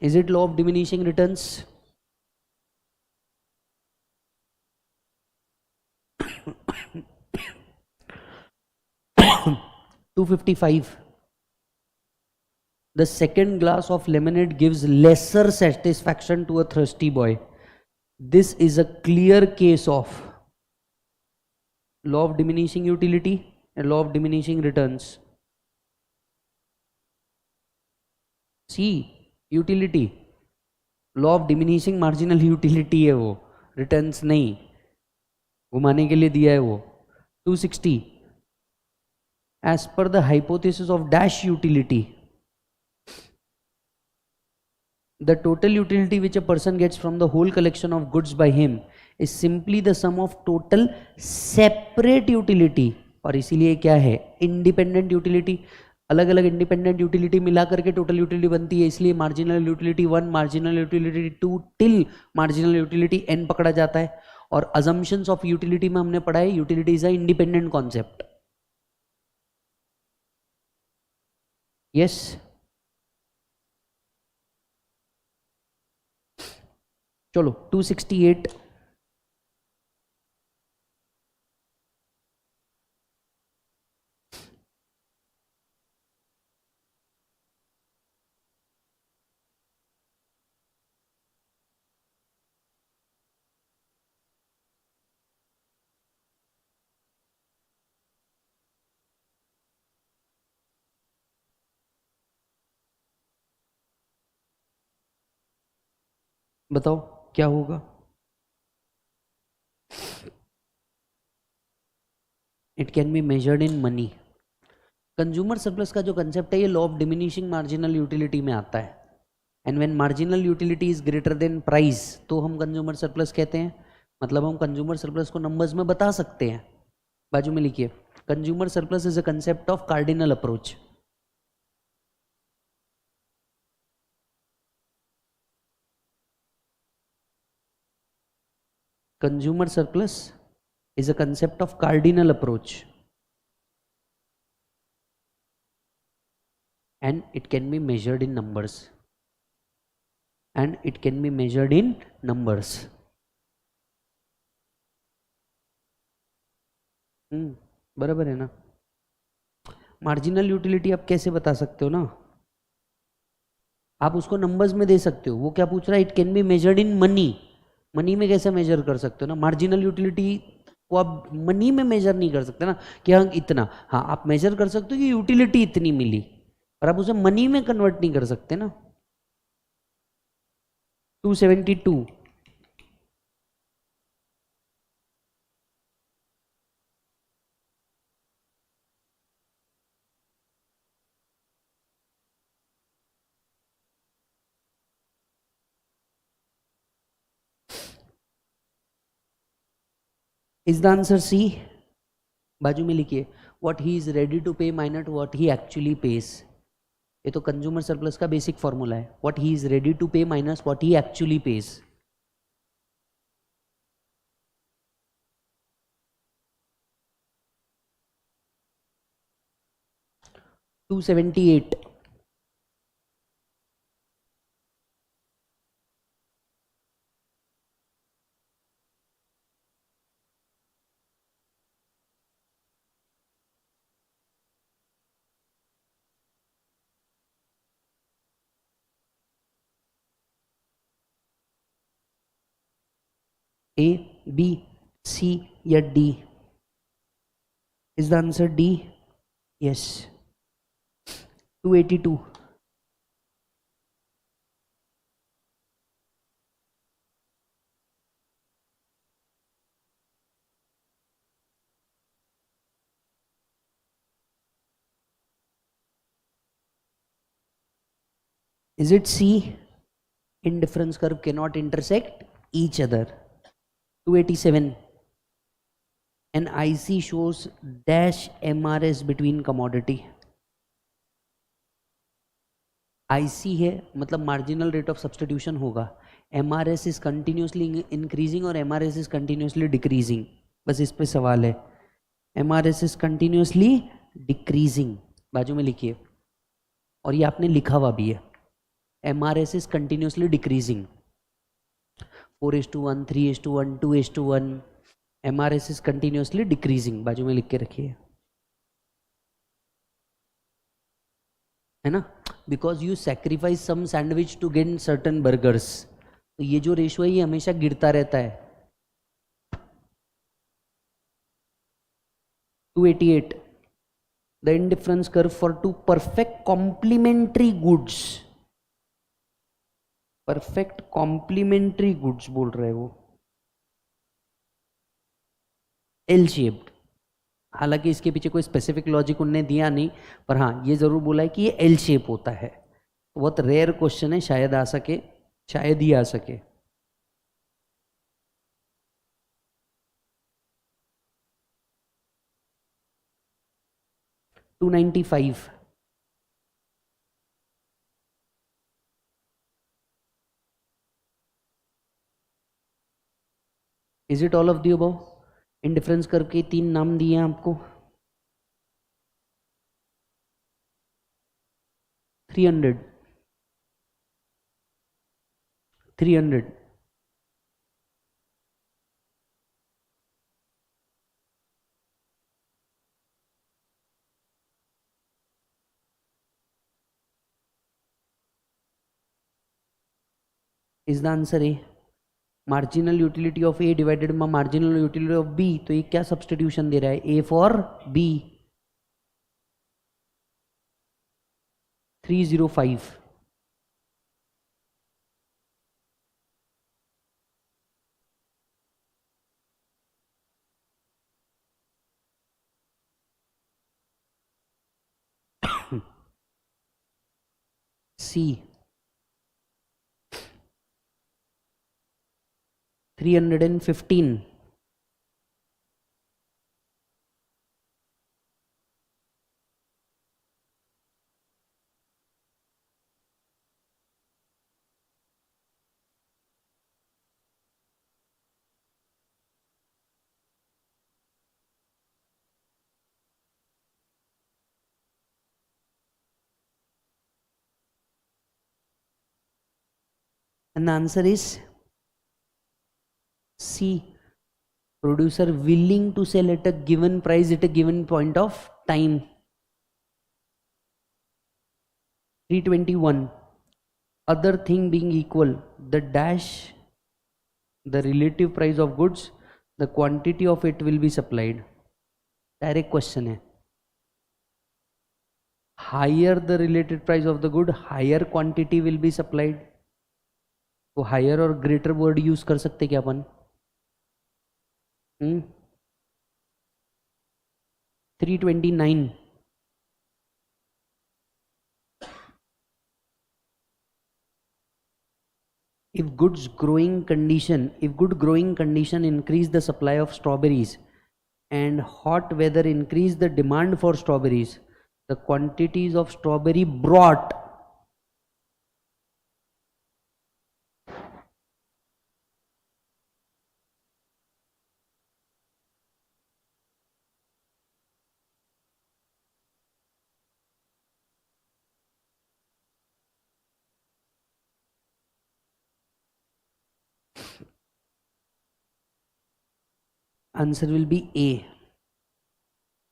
Is it law of diminishing returns? 255. The second glass of lemonade gives lesser satisfaction to a thirsty boy. This is a clear case of law of diminishing utility and law of diminishing returns. C, utility, law of diminishing marginal utility है वो, returns नहीं, घुमाने के लिए दिया है वो। 260. As per the hypothesis of dash utility, the total utility which a person gets from the whole collection of goods by him is simply the sum of total separate utility, और इसीलिए क्या है, इंडिपेंडेंट यूटिलिटी। अलग अलग independent utility मिला करके total utility बनती है, इसलिए marginal utility 1, marginal utility 2 till marginal utility n पकड़ा जाता है। और अजम्पशंस ऑफ यूटिलिटी में हमने पढ़ा है utility is a independent concept. Yes. चलो 268। बताओ क्या होगा? It can be measured in money. Consumer surplus का जो कंसेप्ट है ये law of diminishing marginal utility में आता है। And when marginal utility is greater than price तो हम कंज्यूमर सरप्लस कहते हैं। मतलब हम कंज्यूमर सरप्लस को नंबर्स में बता सकते हैं। बाजू में लिखिए, consumer surplus is a concept of cardinal approach. Consumer surplus is a concept of cardinal approach and it can be measured in numbers बराबर है ना। मार्जिनल यूटिलिटी आप कैसे बता सकते हो ना, आप उसको नंबर्स में दे सकते हो। वो क्या पूछ रहा है, it can be measured in money. Money में कैसे मेजर कर सकते हो ना, मार्जिनल यूटिलिटी को आप मनी में मेजर नहीं कर सकते ना कि हाँ इतना। हाँ आप मेजर कर सकते हो कि यूटिलिटी इतनी मिली, पर आप उसे मनी में कन्वर्ट नहीं कर सकते ना। 272। Is the answer C. बाजू में लिखिए, what he is ready to pay minus what he actually pays. ये तो कंज्यूमर सरप्लस का बेसिक फॉर्मूला है, what he is ready to pay minus what he actually pays. To 278। A, B, C या डी? Is the answer D? Yes. 282। Is it C? Indifference curve cannot intersect each other. 287. An IC shows dash MRS between commodity. IC है मतलब marginal rate of substitution होगा. MRS is continuously increasing और MRS is continuously decreasing. बस इस पे सवाल है. MRS is continuously decreasing. बाजू में लिखिए. और ये आपने लिखा हुआ भी है. MRS is continuously decreasing. 4:1, 3:1, 2:1. MRS is continuously decreasing. बाजू में लिख के रखिए, है ना? Because you sacrifice some sandwich to gain certain burgers. तो ये जो रेशो है ये हमेशा गिरता रहता है. 288. The indifference curve for two perfect complementary goods. Perfect complementary goods बोल रहे हो, एल शेप्ड. हालांकि इसके पीछे कोई स्पेसिफिक लॉजिक उनने दिया नहीं, पर हाँ ये जरूर बोला है कि ये एल शेप होता है. बहुत रेयर क्वेश्चन है, शायद आ सके, शायद ही आ सके. Two 295. Is it all of the above? Indifference curve के 3 नाम दिए हैं आपको. 300. 300. Is the answer A. Marginal utility of A divided by marginal utility of B. तो ये क्या सब्सटीट्यूशन दे रहा है? A for B. 305. C. 315. And the answer is C. Producer willing to sell at a given price at a given point of time. 321. Other thing being equal, the dash, the relative price of goods, the quantity of it will be supplied. Direct question है. Higher the related price of the good, higher quantity will be supplied. तो higher और greater word use कर सकते क्या अपन? 329. If good growing condition increase the supply of strawberries and hot weather increase the demand for strawberries, the quantities of strawberry brought answer will be A.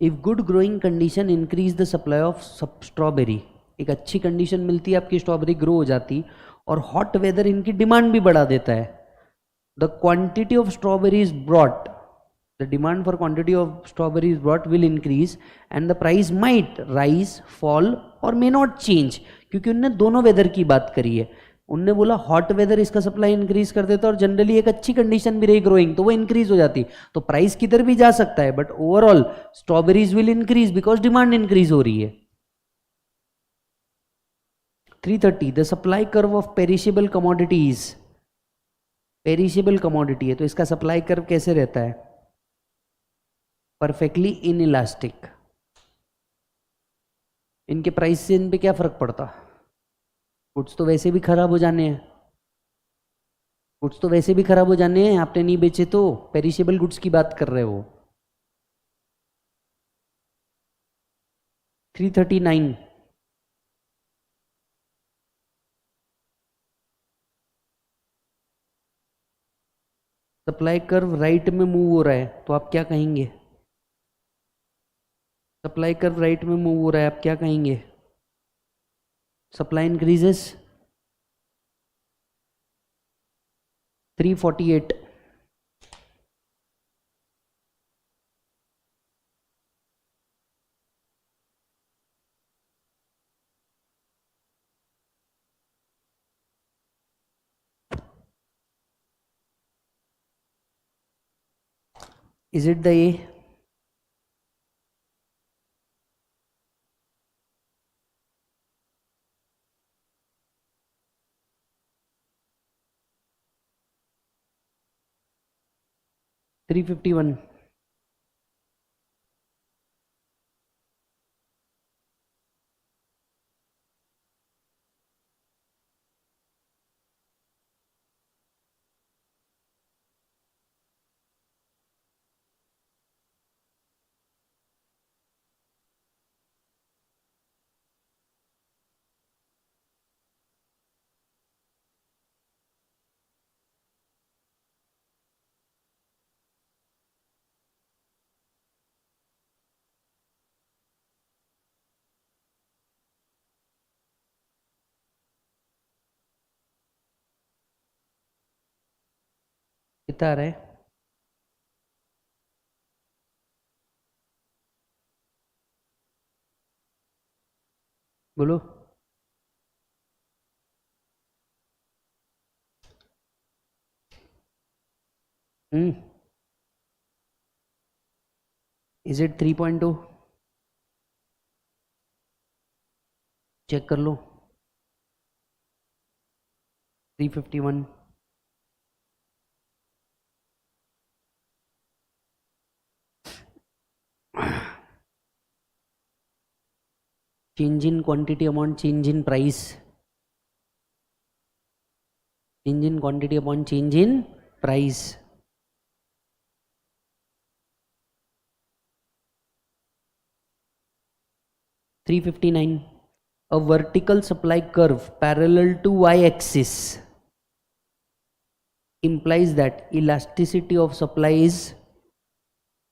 If good growing condition increase the supply of strawberry, एक अच्छी condition मिलती है, आपकी strawberry grow हो जाती और hot weather इनकी demand भी बढ़ा देता है. the quantity of strawberries brought, the demand for quantity of strawberries brought will increase and the price might rise, fall or may not change. क्योंकि उनने दोनों वेदर की बात करी है. उनने बोला हॉट वेदर इसका सप्लाई इंक्रीज कर देता और जनरली एक अच्छी कंडीशन भी रही ग्रोइंग तो वो इंक्रीज हो जाती, तो प्राइस किधर भी जा सकता है, but overall strawberries will increase because demand increase हो रही है. 330 the supply curve of perishable commodities. Perishable commodity है तो इसका सप्लाई कर्व कैसे रहता है? Perfectly inelastic. इनके प्राइस से इन पे क्या फर्क पड़ता? गुड्स तो वैसे भी खराब हो जाने हैं, गुड्स तो वैसे भी खराब हो जाने हैं, आपने नहीं बेचे तो पेरिशेबल गुड्स की बात कर रहे हो. 339 सप्लाई कर्व राइट में मूव हो रहा है तो आप क्या कहेंगे? सप्लाई कर्व राइट में मूव हो रहा है, आप क्या कहेंगे? Supply increases. 348 is it the A? $351. कितना आ रहा है? बोलो. Is it 3.2? चेक कर लो. 351. Change in quantity amount, change in price. Change in quantity upon change in price. $359. A vertical supply curve parallel to y-axis implies that elasticity of supply is.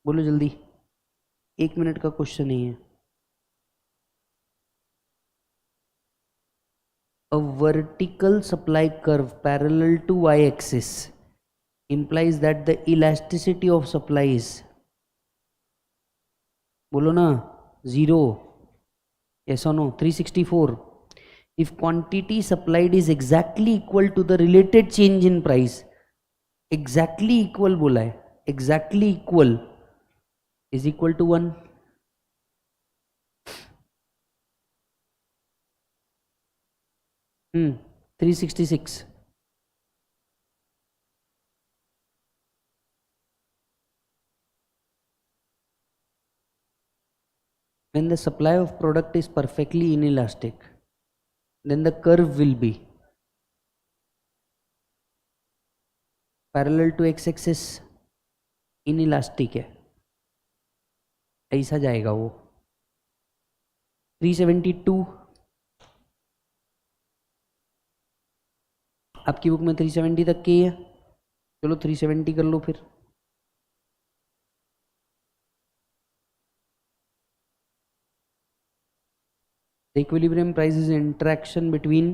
बोलो जल्दी, 1 minute का question नहीं है. A vertical supply curve parallel to y-axis implies that the elasticity of supply is. बोलो ना, 0. Yes or no? 364. If quantity supplied is exactly equal to the related change in price, exactly equal बोला है, exactly equal is equal to 1. Hmm. 366. When the supply of product is perfectly inelastic, then the curve will be parallel to x-axis, inelastic है, ऐसा जाएगा वो. 372. आपकी book में 370 तक की है, चलो 370 कर लो फिर. The equilibrium price is interaction between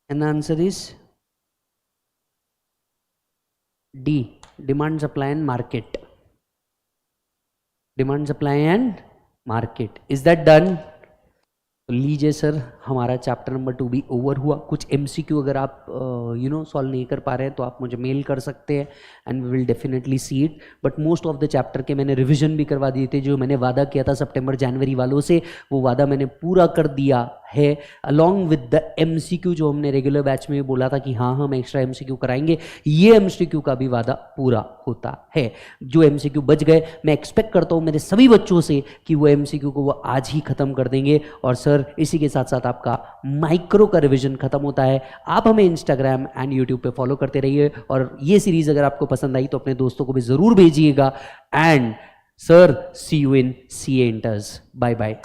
and the answer is D, demand supply and market. Demand supply and market. Is that done? तो लीजिए सर, हमारा चैप्टर नंबर 2 भी ओवर हुआ. कुछ MCQ अगर आप सॉल्व नहीं कर पा रहे हैं तो आप मुझे मेल कर सकते हैं and we will definitely see it. But most of the chapter के मैंने रिवीजन भी करवा दिए थे. जो मैंने वादा किया था सितंबर जनवरी वालों से, वो वादा मैंने पूरा कर दिया है. अलॉन्ग विद द MCQ जो हमने रेगुलर बैच में बोला था कि हाँ हम एक्स्ट्रा MCQ कराएंगे, ये MCQ का भी वादा पूरा होता है. जो MCQ बच गए, मैं एक्सपेक्ट करता हूँ मेरे सभी बच्चों से कि वो MCQ को वो आज ही खत्म कर देंगे. और सर इसी के साथ साथ आपका माइक्रो का रिवीजन खत्म होता है. आप हमें इंस्टाग्राम एंड यूट्यूब पे फॉलो करते रहिए. और ये सीरीज अगर आपको पसंद आई तो अपने दोस्तों को भी जरूर भेजिएगा. And sir, see you in CA Inters. Bye bye.